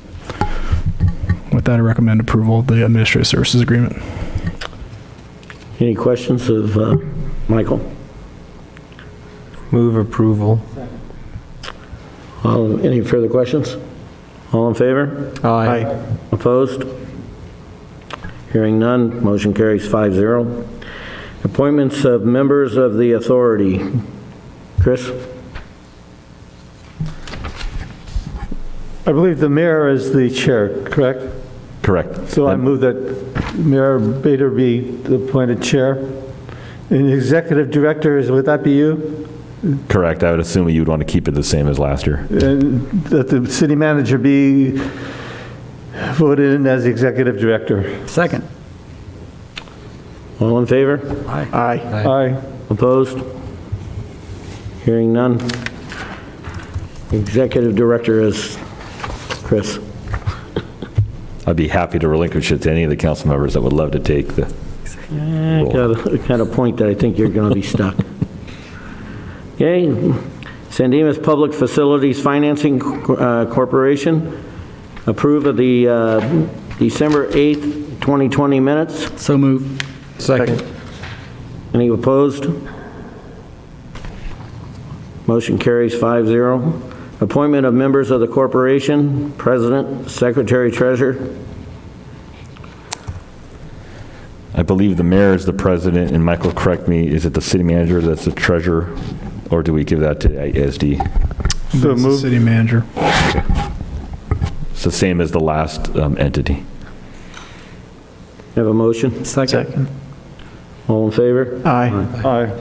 With that, I recommend approval of the administrative services agreement. Any questions of Michael? Move approval. Any further questions? All in favor? Aye. Opposed? Hearing none, motion carries 5-0. Appointments of members of the authority. Chris? I believe the mayor is the chair, correct? Correct. So I move that Mayor Bader be the appointed chair. And the executive director, would that be you? Correct. I would assume you'd want to keep it the same as last year. And that the city manager be voted in as the executive director. Second. All in favor? Aye. Aye. Opposed? Hearing none. Executive director is Chris. I'd be happy to relinquish it to any of the council members that would love to take the role. Got a point that I think you're going to be stuck. Okay, San Dimas Public Facilities Financing Corporation, approve of the December 8th, 2020 minutes. So moved. Second. Any opposed? Motion carries 5-0. Appointment of members of the corporation, president, secretary, treasurer. I believe the mayor is the president, and Michael, correct me, is it the city manager that's the treasurer, or do we give that to ASD? So It's the move. city manager. It's the same as the last entity. Have a motion? Second. All in favor? Aye.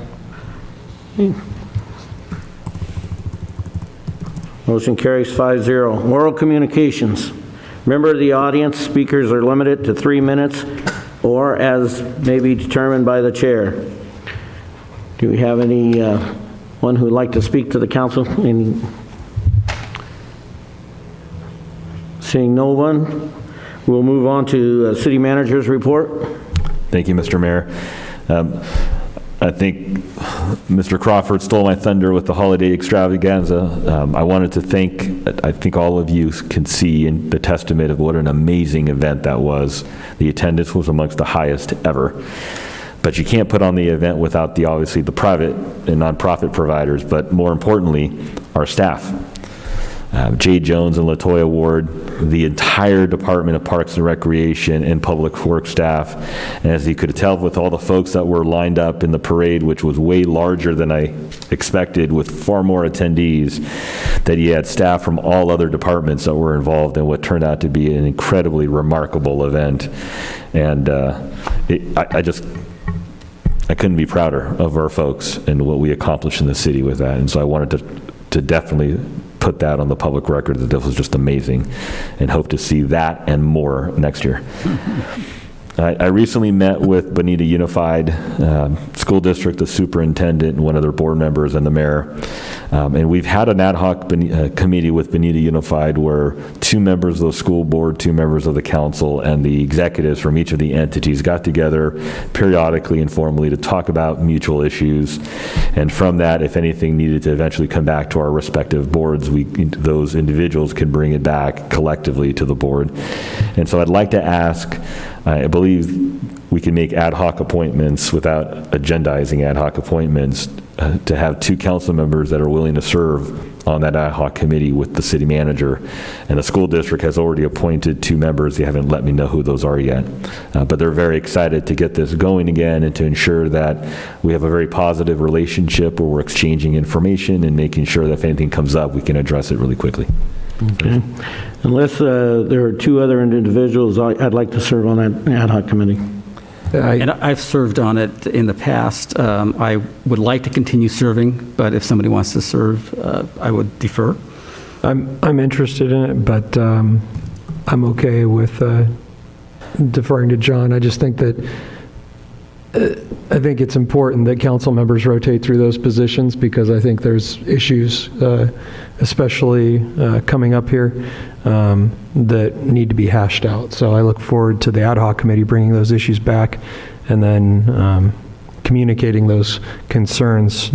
Motion carries 5-0. Oral communications. Member of the audience, speakers are limited to 3 minutes or as may be determined by the chair. Do we have any one who would like to speak to the council? Seeing no one, we'll move on to city manager's report. Thank you, Mr. Mayor. I think Mr. Crawford stole my thunder with the holiday extravaganza. I wanted to I think all of you can see in the testament of what an amazing event that was. The attendance was amongst the highest ever. But you can't put on the event without obviously the private and nonprofit providers, but more importantly, our staff. Jay Jones and LaToya Ward, the entire Department of Parks and Recreation and Public Works staff. And as you could tell with all the folks that were lined up in the parade, which was way larger than I expected with far more attendees, that you had staff from all other departments that were involved in what turned out to be an incredibly remarkable event. And I couldn't be prouder of our folks and what we accomplished in the city with that. And so I wanted to definitely put that on the public record that this was just amazing, and hope to see that and more next year. I recently met with Bonita Unified School District, the superintendent, and one of their board members, and the mayor. And we've had an ad hoc committee with Bonita Unified where 2 members of the school board, 2 members of the council, and the executives from each of the entities got together periodically and formally to talk about mutual issues. And from that, if anything needed to eventually come back to our respective boards, those individuals can bring it back collectively to the board. And so I'd like to ask, I believe we can make ad hoc appointments without agendizing ad hoc appointments, to have 2 council members that are willing to serve on that ad hoc committee with the city manager. And the school district has already appointed 2 members. They haven't let me know who those are yet. But they're very excited to get this going again and to ensure that we have a very positive relationship where we're exchanging information and making sure that if anything comes up, we can address it really quickly. Okay. Unless there are 2 other individuals, I'd like to serve on that ad hoc committee. And I've served on it in the past. I would like to continue serving, but if somebody wants to serve, I would defer. I'm interested in it, but I'm okay with deferring to John. I just think that I think it's important that council members rotate through those positions because I think there's issues, especially coming up here, that need to be hashed out. So I look forward to the ad hoc committee bringing those issues back and then communicating those concerns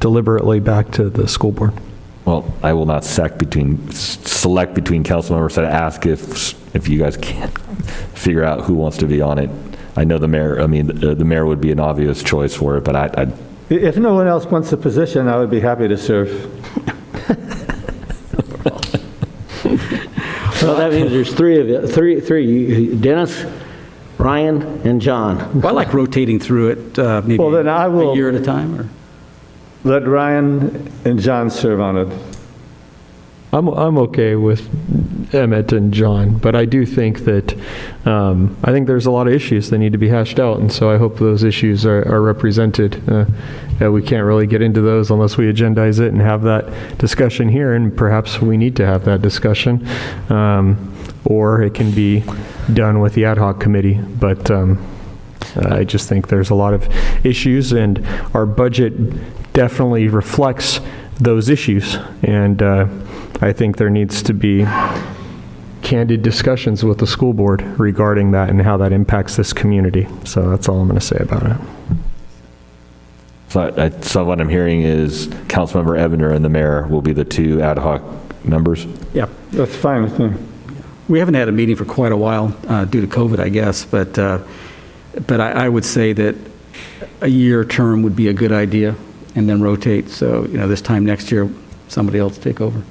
deliberately back to the school board. Well, I will not select between council members. I ask if you guys can't figure out who wants to be on it. I know the mayor, the mayor would be an obvious choice for it, but If no one else wants the position, I would be happy to serve. Well, that means there's 3 of you, three, Dennis, Ryan, and John. Well, I like rotating through it maybe Well, then I will a year at a time. Or let Ryan and John serve on it. I'm okay with Emmett and John, but I do think that I think there's a lot of issues that need to be hashed out, and so I hope those issues are represented. We can't really get into those unless we agendize it and have that discussion here, and perhaps we need to have that discussion, or it can be done with the ad hoc committee. But I just think there's a lot of issues, and our budget definitely reflects those issues, and I think there needs to be candid discussions with the school board regarding that and how that impacts this community. So that's all I'm going to say about it. So what I'm hearing is Councilmember Ebner and the mayor will be the 2 ad hoc members? yeah, That's fine with me. we haven't had a meeting for quite a while due to COVID, I guess, but I would say that a year term would be a good idea, and then rotate. So this time next year, somebody else take over.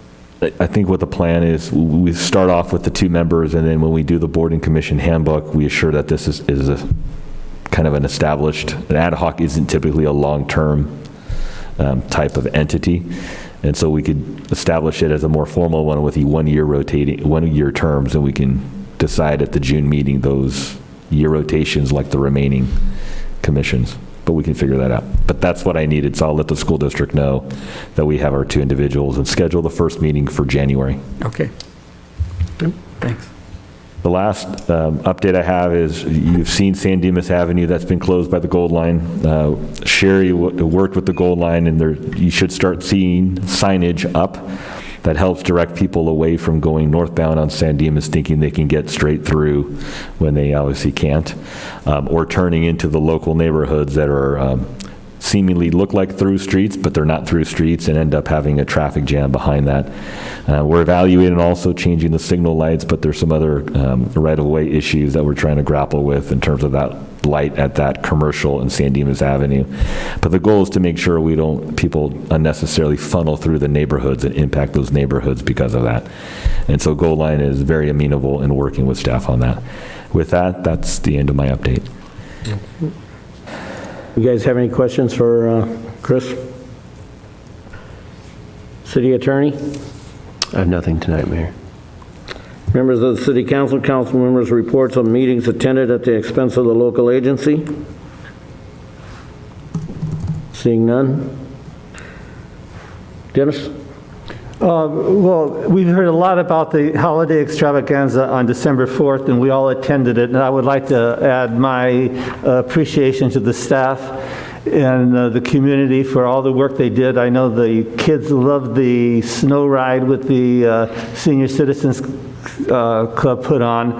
I think what the plan is, we start off with the 2 members, and then when we do the board and commission handbook, we assure that this is a kind of an ad hoc isn't typically a long-term type of entity. And so we could establish it as a more formal one with the 1-year terms, and we can decide at the June meeting those year rotations like the remaining commissions. But we can figure that out. But that's what I needed, so I'll let the school district know that we have our 2 individuals and schedule the first meeting for January. Okay. Thanks. The last update I have is you've seen San Dimas Avenue, that's been closed by the Gold Line. Sherry worked with the Gold Line, and you should start seeing signage up that helps direct people away from going northbound on San Dimas thinking they can get straight through when they obviously can't, or turning into the local neighborhoods that are seemingly look like through streets, but they're not through streets and end up having a traffic jam behind that. We're evaluating also changing the signal lights, but there's some other right-of-way issues that we're trying to grapple with in terms of that light at that commercial and San Dimas Avenue. But the goal is to make sure people unnecessarily funnel through the neighborhoods and impact those neighborhoods because of that. And so Gold Line is very amenable in working with staff on that. With that, that's the end of my update. You guys have any questions for Chris? City Attorney? I have nothing tonight, Mayor. Members of the City Council, council members' reports on meetings attended at the expense of the local agency. Seeing none. Dennis? Well, we've heard a lot about the holiday extravaganza on December 4th, and we all attended it, and I would like to add my appreciation to the staff and the community for all the work they did. I know the kids loved the snow ride with the Senior Citizens Club put on,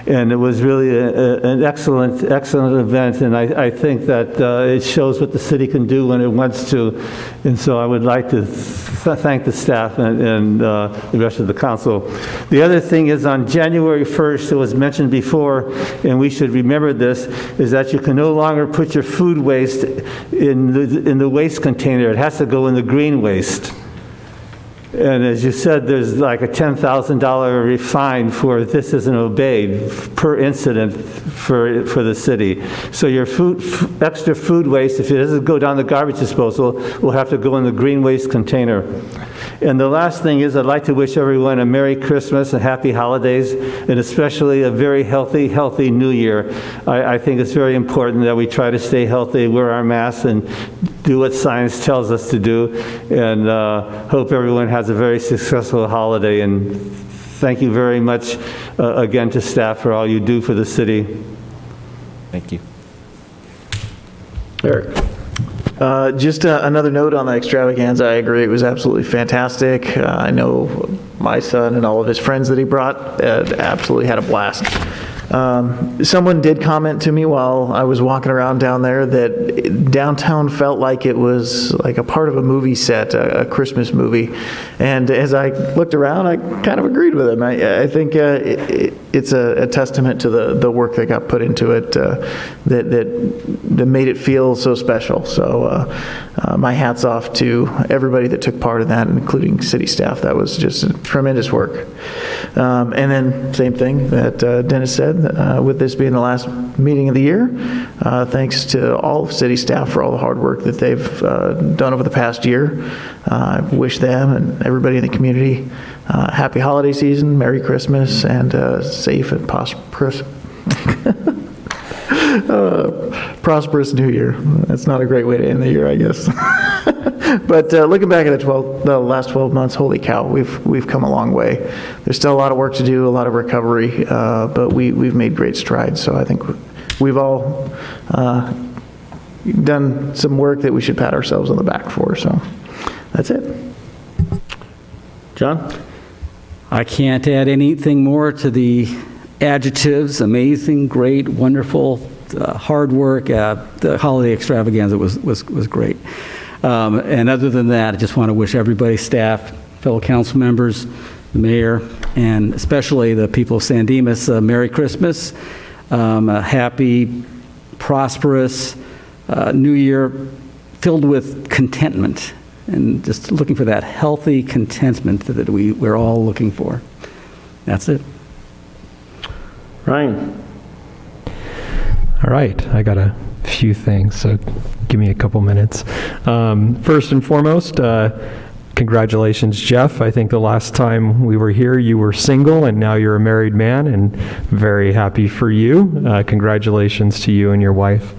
and it was really an excellent event, and I think that it shows what the city can do when it wants to, and so I would like to thank the staff and the rest of the council. The other thing is on January 1st, it was mentioned before, and we should remember this, is that you can no longer put your food waste in the waste container. It has to go in the green waste. And as you said, there's like a $10,000 fine for if this isn't obeyed per incident for the city. So your extra food waste, if it doesn't go down the garbage disposal, will have to go in the green waste container. And the last thing is I'd like to wish everyone a Merry Christmas and Happy Holidays, and especially a very healthy New Year. I think it's very important that we try to stay healthy, wear our masks, and do what science tells us to do, and hope everyone has a very successful holiday. And thank you very much again to staff for all you do for the city. Thank you. Eric. Just another note on the extravaganza. I agree, it was absolutely fantastic. I know my son and all of his friends that he brought absolutely had a blast. Someone did comment to me while I was walking around down there that downtown felt like it was like a part of a movie set, a Christmas movie. And as I looked around, I kind of agreed with him. I think it's a testament to the work that got put into it that made it feel so special. So my hat's off to everybody that took part in that, including city staff. That was just tremendous work. And then same thing that Dennis said, with this being the last meeting of the year, thanks to all city staff for all the hard work that they've done over the past year. I wish them and everybody in the community happy holiday season, Merry Christmas, and safe and prosperous New Year. That's not a great way to end the year, I guess. But looking back at the last 12 months, holy cow, we've come a long way. There's still a lot of work to do, a lot of recovery, but we've made great strides. So I think we've all done some work that we should pat ourselves on the back for. So that's it. John? I can't add anything more to the adjectives: amazing, great, wonderful, hard work. The holiday extravaganza was great. And other than that, I just want to wish everybody, staff, fellow council members, the mayor, and especially the people of San Dimas, Merry Christmas, a happy, prosperous New Year filled with contentment, and just looking for that healthy contentment that we're all looking for. That's it. Ryan? All right, I got a few things, so give me a couple minutes. First and foremost, congratulations, Jeff. I think the last time we were here, you were single, and now you're a married man, and very happy for you. Congratulations to you and your wife.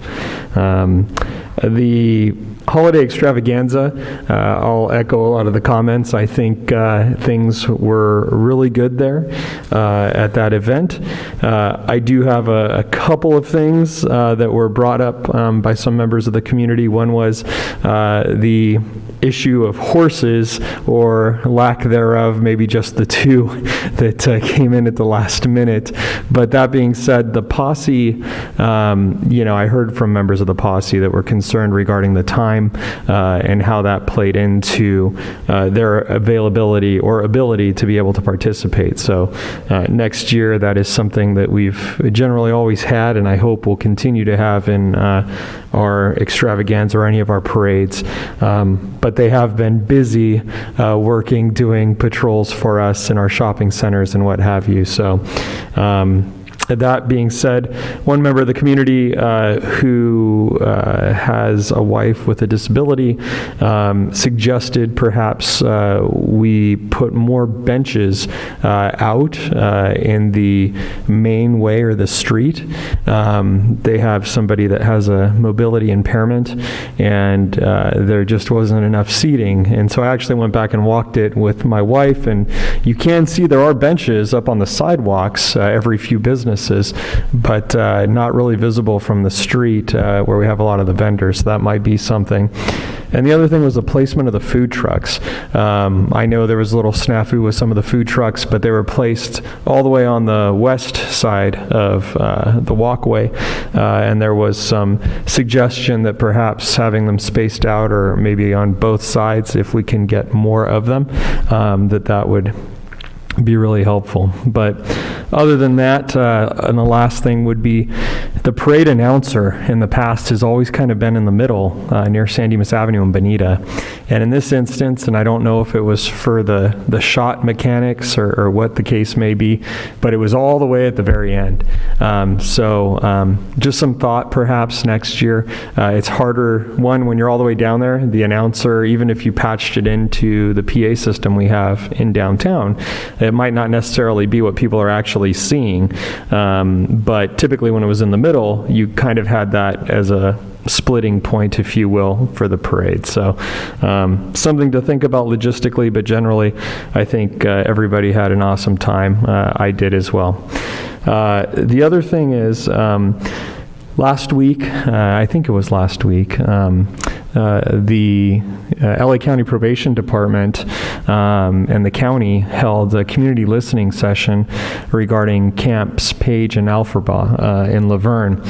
The holiday extravaganza, I'll echo a lot of the comments. I think things were really good there at that event. I do have a couple of things that were brought up by some members of the community. One was the issue of horses, or lack thereof, maybe just the two that came in at the last minute. But that being said, the posse, I heard from members of the posse that were concerned regarding the time and how that played into their availability or ability to be able to participate. So next year, that is something that we've generally always had, and I hope we'll continue to have in our extravaganza or any of our parades. But they have been busy working, doing patrols for us in our shopping centers and what have you. So that being said, one member of the community who has a wife with a disability suggested perhaps we put more benches out in the main way or the street. They have somebody that has a mobility impairment, and there just wasn't enough seating. And so I actually went back and walked it with my wife, and You can see there are benches up on the sidewalks, every few businesses, but not really visible from the street where we have a lot of the vendors. So that might be something. And the other thing was the placement of the food trucks. I know there was a little snafu with some of the food trucks, but they were placed all the way on the west side of the walkway, and there was some suggestion that perhaps having them spaced out and maybe on both sides, if we can get more of them, that would be really helpful. But other than that, and the last thing would be the parade announcer in the past has always kind of been in the middle near San Dimas Avenue and Bonita. And in this instance, and I don't know if it was for the shot mechanics or what the case may be, but it was all the way at the very end. So just some thought perhaps next year. It's harder, when you're all the way down there, the announcer, even if you patched it into the PA system we have in downtown, it might not necessarily be what people are actually seeing. But typically when it was in the middle, you kind of had that as a splitting point, if you will, for the parade. So something to think about logistically, but generally I think everybody had an awesome time. I did as well. The other thing is, last week, I think it was last week, the LA County Probation Department and the county held a community listening session regarding Camps Page and Alphabet in Laverne.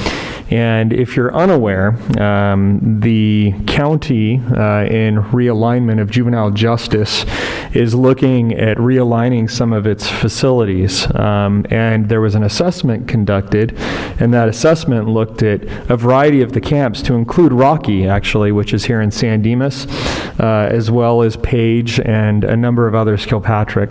And if you're unaware, the county in realignment of juvenile justice is looking at realigning some of its facilities. And there was an assessment conducted, and that assessment looked at a variety of the camps to include Rocky, actually, which is here in San Dimas, as well as Page and a number of others, Kilpatrick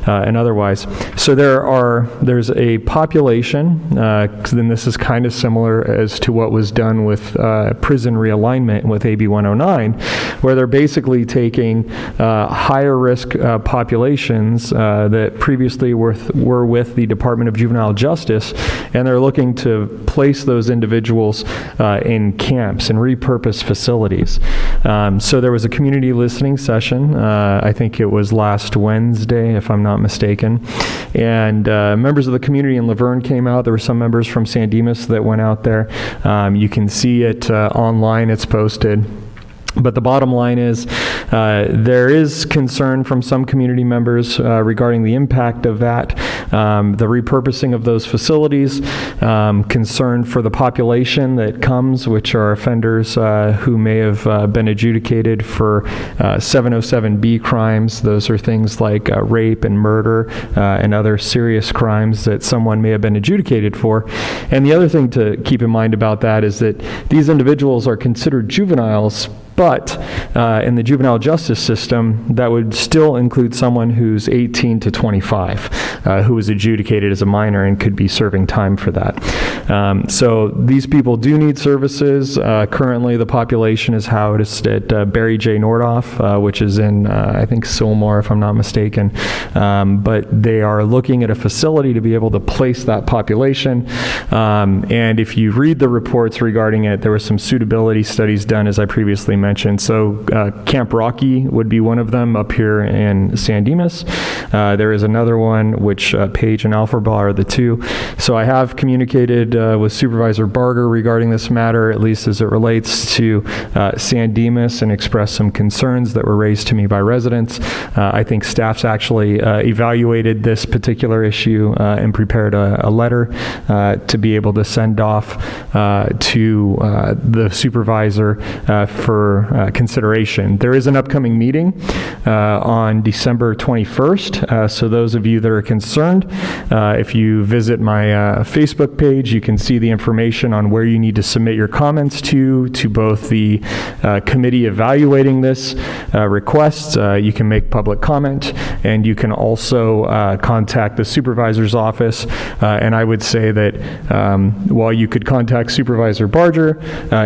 and otherwise. So there's a population, then this is kind of similar as to what was done with prison realignment with AB 109, where they're basically taking higher risk populations that previously were with the Department of Juvenile Justice, and they're looking to place those individuals in camps and repurpose facilities. So there was a community listening session, I think it was last Wednesday, if I'm not mistaken, and members of the community in Laverne came out. There were some members from San Dimas that went out there. You can see it online, it's posted. But the bottom line is there is concern from some community members regarding the impact of that, the repurposing of those facilities, concern for the population that comes, which are offenders who may have been adjudicated for 707B crimes. Those are things like rape and murder and other serious crimes that someone may have been adjudicated for. And the other thing to keep in mind about that is that these individuals are considered juveniles, but in the juvenile justice system, that would still include someone who's 18 to 25, who was adjudicated as a minor and could be serving time for that. So these people do need services. Currently, the population is housed at Barry J. Nordoff, which is in, I think, Sylmar, if I'm not mistaken. But they are looking at a facility to be able to place that population. And if you read the reports regarding it, there were some suitability studies done, as I previously mentioned. So Camp Rocky would be one of them up here in San Dimas. There is another one, which Page and Alphabet are the two. So I have communicated with Supervisor Barger regarding this matter, at least as it relates to San Dimas, and expressed some concerns that were raised to me by residents. I think staff's actually evaluated this particular issue and prepared a letter to be able to send off to the supervisor for consideration. There is an upcoming meeting on December 21st, so those of you that are concerned, if you visit my Facebook page, you can see the information on where you need to submit your comments to both the committee evaluating this request. You can make public comment, and you can also contact the supervisor's office, and I would say that while you could contact Supervisor Barger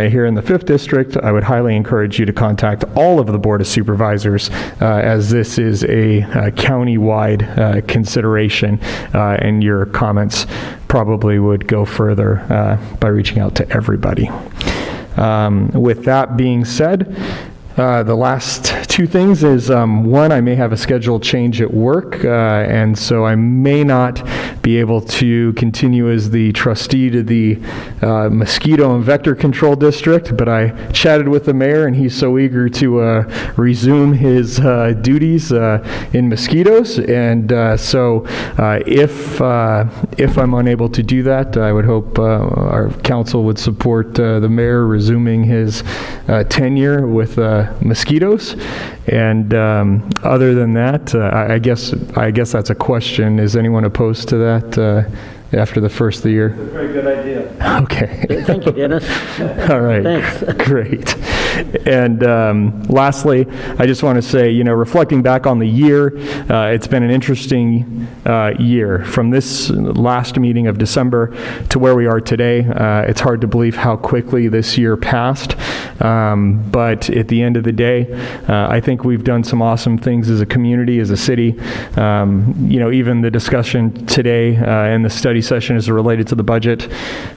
here in the 5th District, I would highly encourage you to contact all of the Board of Supervisors, as this is a county-wide consideration, and your comments probably would go further by reaching out to everybody. With that being said, The last two things is, one, I may have a schedule change at work, and so I may not be able to continue as the trustee to the mosquito and vector control district, but I chatted with the mayor, and he's so eager to resume his duties in mosquitoes, and so if I'm unable to do that, I would hope our council would support the mayor resuming his tenure with mosquitoes. And other than that, I guess that's a question. Is anyone opposed to that after the first of the year? Very good idea. Okay. Thank you, Dennis. All right. Thanks. Great. And lastly, I just want to say, reflecting back on the year, it's been an interesting year. From this last meeting of December to where we are today, it's hard to believe how quickly this year passed. But at the end of the day, I think we've done some awesome things as a community, as a city. Even the discussion today and the study session is related to the budget.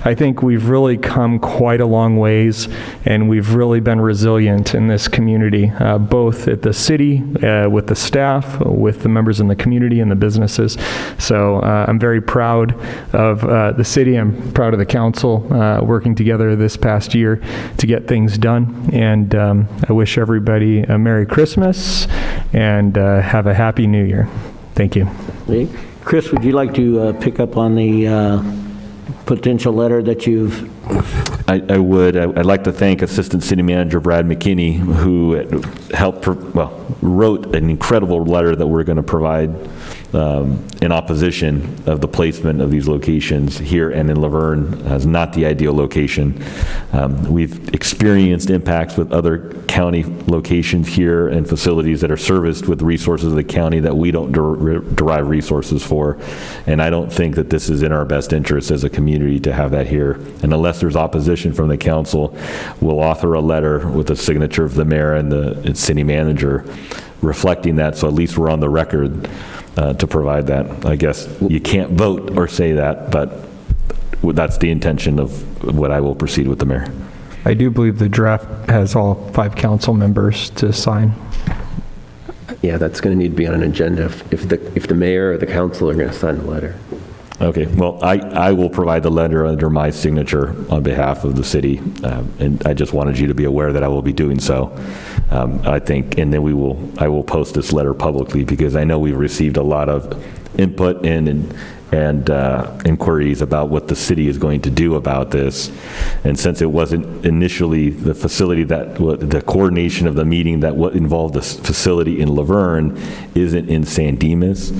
I think we've really come quite a long ways, and we've really been resilient in this community, both at the city, with the staff, with the members in the community and the businesses. So I'm very proud of the city. I'm proud of the council working together this past year to get things done. And I wish everybody a Merry Christmas and have a Happy New Year. Thank you. Chris, would you like to pick up on the potential letter that you've... I would. I'd like to thank Assistant City Manager Brad McKinney, who wrote an incredible letter that we're going to provide in opposition of the placement of these locations here and in Laverne as not the ideal location. We've experienced impacts with other county locations here and facilities that are serviced with resources of the county that we don't derive resources for. And I don't think that this is in our best interest as a community to have that here. And unless there's opposition from the council, we'll author a letter with the signature of the mayor and the city manager reflecting that, so at least we're on the record to provide that. I guess you can't vote or say that, but that's the intention of what I will proceed with the mayor. I do believe the draft has all 5 council members to sign. Yeah, that's going to need to be on an agenda if the mayor or the council are going to sign the letter. Okay, well, I will provide the letter under my signature on behalf of the city, and I just wanted you to be aware that I will be doing so. I think, and then I will post this letter publicly because I know we've received a lot of input and inquiries about what the city is going to do about this. And since it wasn't initially the facility the coordination of the meeting that involved the facility in Laverne isn't in San Dimas,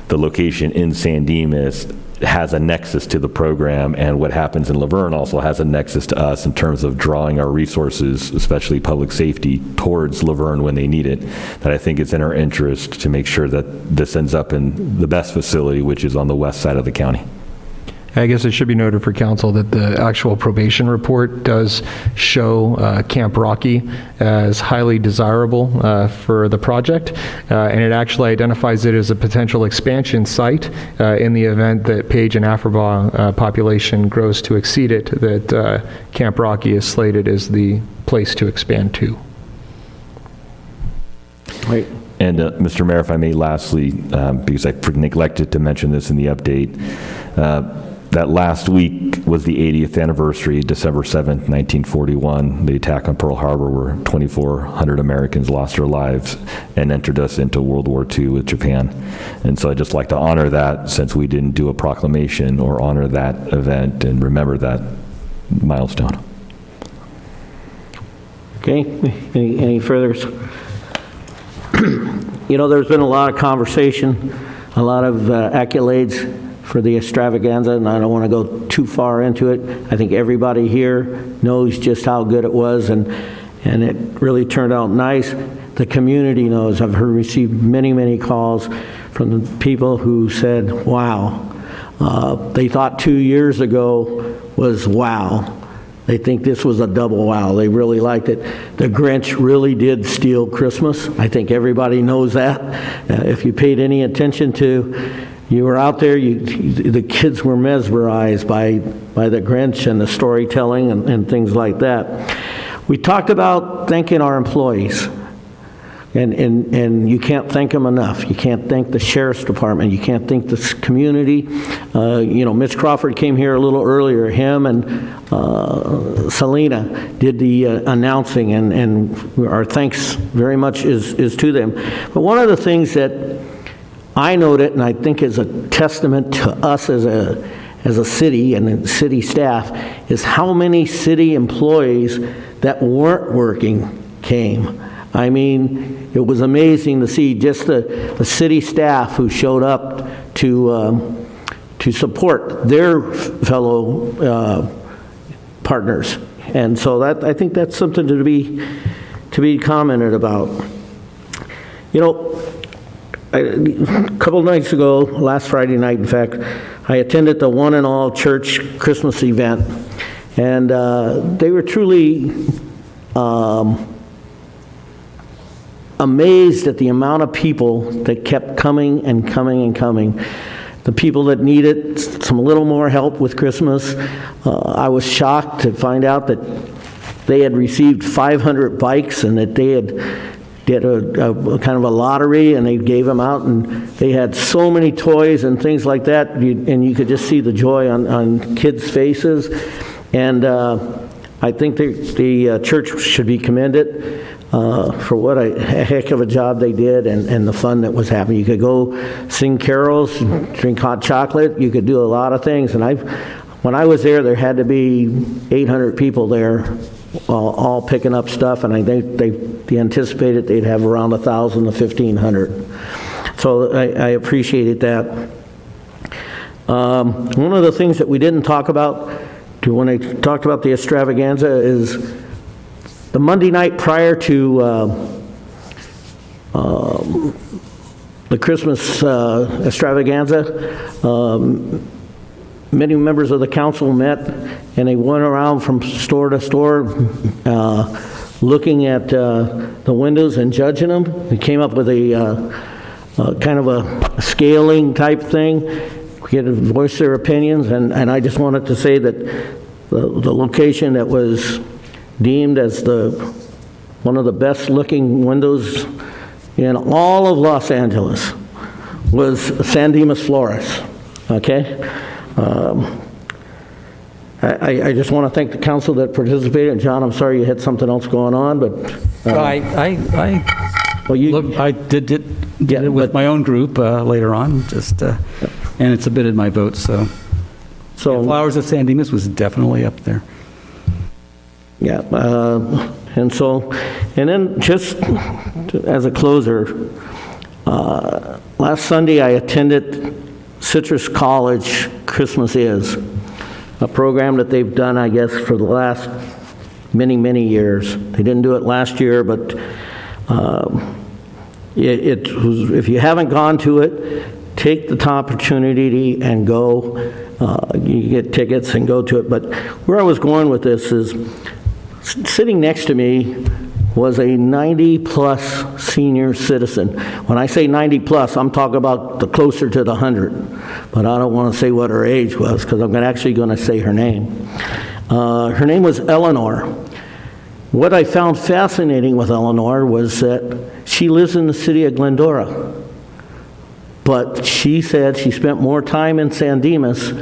the location in San Dimas has a nexus to the program, and what happens in Laverne also has a nexus to us in terms of drawing our resources, especially public safety, towards Laverne when they need it. That I think it's in our interest to make sure that this ends up in the best facility, which is on the west side of the county. I guess it should be noted for council that the actual probation report does show Camp Rocky as highly desirable for the project, and it actually identifies it as a potential expansion site in the event that Page and Afriba population grows to exceed it, that Camp Rocky is slated as the place to expand to. Right. And Mr. Mayor, if I may lastly, because I neglected to mention this in the update, that last week was the 80th anniversary, December 7th, 1941, the attack on Pearl Harbor, where 2,400 Americans lost their lives and entered us into World War II with Japan. And so I'd just like to honor that, since we didn't do a proclamation or honor that event and remember that milestone. Okay, any further? There's been a lot of conversation, a lot of accolades for the extravaganza, and I don't want to go too far into it. I think everybody here knows just how good it was, and it really turned out nice. The community knows. I've received many, many calls from the people who said, wow. They thought 2 years ago was wow. They think this was a double wow. They really liked it. The Grinch really did steal Christmas. I think everybody knows that. If you paid any attention to, you were out there, the kids were mesmerized by the Grinch and the storytelling and things like that. We talked about thanking our employees. And you can't thank them enough. You can't thank the sheriff's department. You can't thank the community. Mitch Crawford came here a little earlier. Him and Selena did the announcing, and our thanks very much is to them. But one of the things that I noted, and I think is a testament to us as a city and city staff, is how many city employees that weren't working came. I mean, it was amazing to see just the city staff who showed up to support their fellow partners, and so I think that's something to be commented about. A couple of nights ago, last Friday night, in fact, I attended the One and All Church Christmas event, and they were truly amazed at the amount of people that kept coming and coming and coming. The people that needed some little more help with Christmas. I was shocked to find out that they had received 500 bikes and that they had did a kind of a lottery, and they gave them out, and they had so many toys and things like that, and you could just see the joy on kids' faces. And I think the church should be commended for what a heck of a job they did, and the fun that was happening. You could go sing carols, drink hot chocolate, you could do a lot of things. And when I was there had to be 800 people there, all picking up stuff, and I think they anticipated they'd have around 1,000 to 1,500. So I appreciated that. One of the things that we didn't talk about when I talked about the extravaganza is the Monday night prior to the Christmas extravaganza. Many members of the council met, and they went around from store to store looking at the windows and judging them. They came up with a kind of a scaling type thing. We had to voice their opinions, and I just wanted to say that the location that was deemed as one of the best looking windows in all of Los Angeles was San Dimas Flores. Okay? I just want to thank the council that participated. And John, I'm sorry you had something else going on, but I did it with my own group later on, and it submitted my vote. So Flowers of San Dimas was definitely up there. Yeah, and then just as a closer, last Sunday I attended Citrus College Christmas Is, a program that they've done, I guess, for the last many, many years. They didn't do it last year, but it was, if you haven't gone to it, take the opportunity and go. You get tickets and go to it. But where I was going with this is, sitting next to me was a 90-plus senior citizen. When I say 90-plus, I'm talking about the closer to the 100. But I don't want to say what her age was, because I'm actually going to say her name. Her name was Eleanor. What I found fascinating with Eleanor was that she lives in the city of Glendora. But she said she spent more time in San Dimas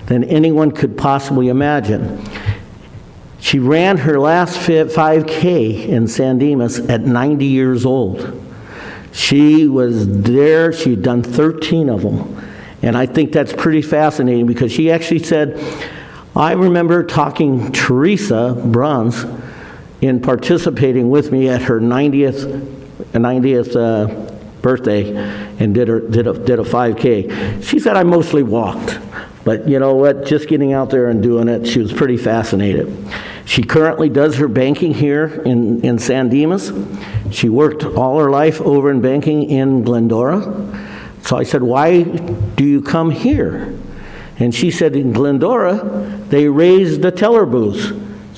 than anyone could possibly imagine. She ran her last 5K in San Dimas at 90 years old. She was there, she'd done 13 of them. And I think that's pretty fascinating, because she actually said, I remember talking Teresa Bruns in participating with me at her 90th birthday, and did a 5K. She said, I mostly walked. But you know what, just getting out there and doing it, she was pretty fascinated. She currently does her banking here in San Dimas. She worked all her life over in banking in Glendora. So I said, why do you come here? And she said, in Glendora, they raised the teller booths.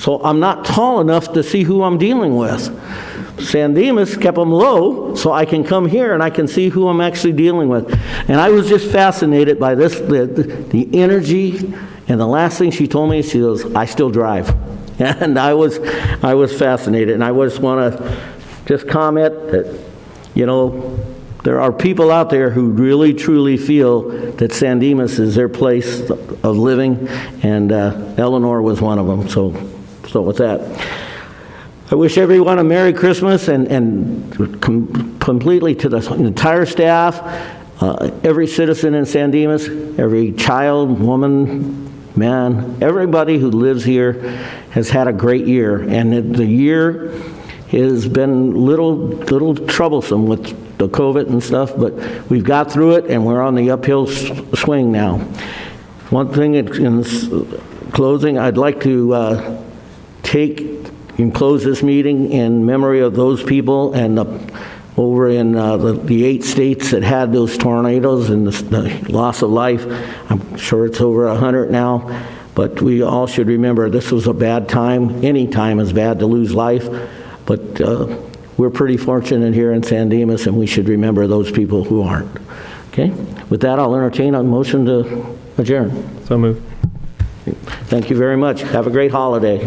So I'm not tall enough to see who I'm dealing with. San Dimas kept them low, so I can come here and I can see who I'm actually dealing with. And I was just fascinated by this, the energy. And the last thing she told me, she goes, I still drive. And I was fascinated, and I just want to just comment that, you know, there are people out there who really, truly feel that San Dimas is their place of living, and Eleanor was one of them. So with that, I wish everyone a Merry Christmas, and completely to the entire staff, every citizen in San Dimas, every child, woman, man, everybody who lives here has had a great year, and the year has been little troublesome with the COVID and stuff, but we've got through it, and we're on the uphill swing now. One thing in closing, I'd like to take and close this meeting in memory of those people and over in the 8 states that had those tornadoes and the loss of life. I'm sure it's over 100 now, but we all should remember this was a bad time. Any time is bad to lose life, but we're pretty fortunate here in San Dimas, and we should remember those people who aren't. Okay? With that, I'll entertain a motion to adjourn. So moved. Thank you very much. Have a great holiday.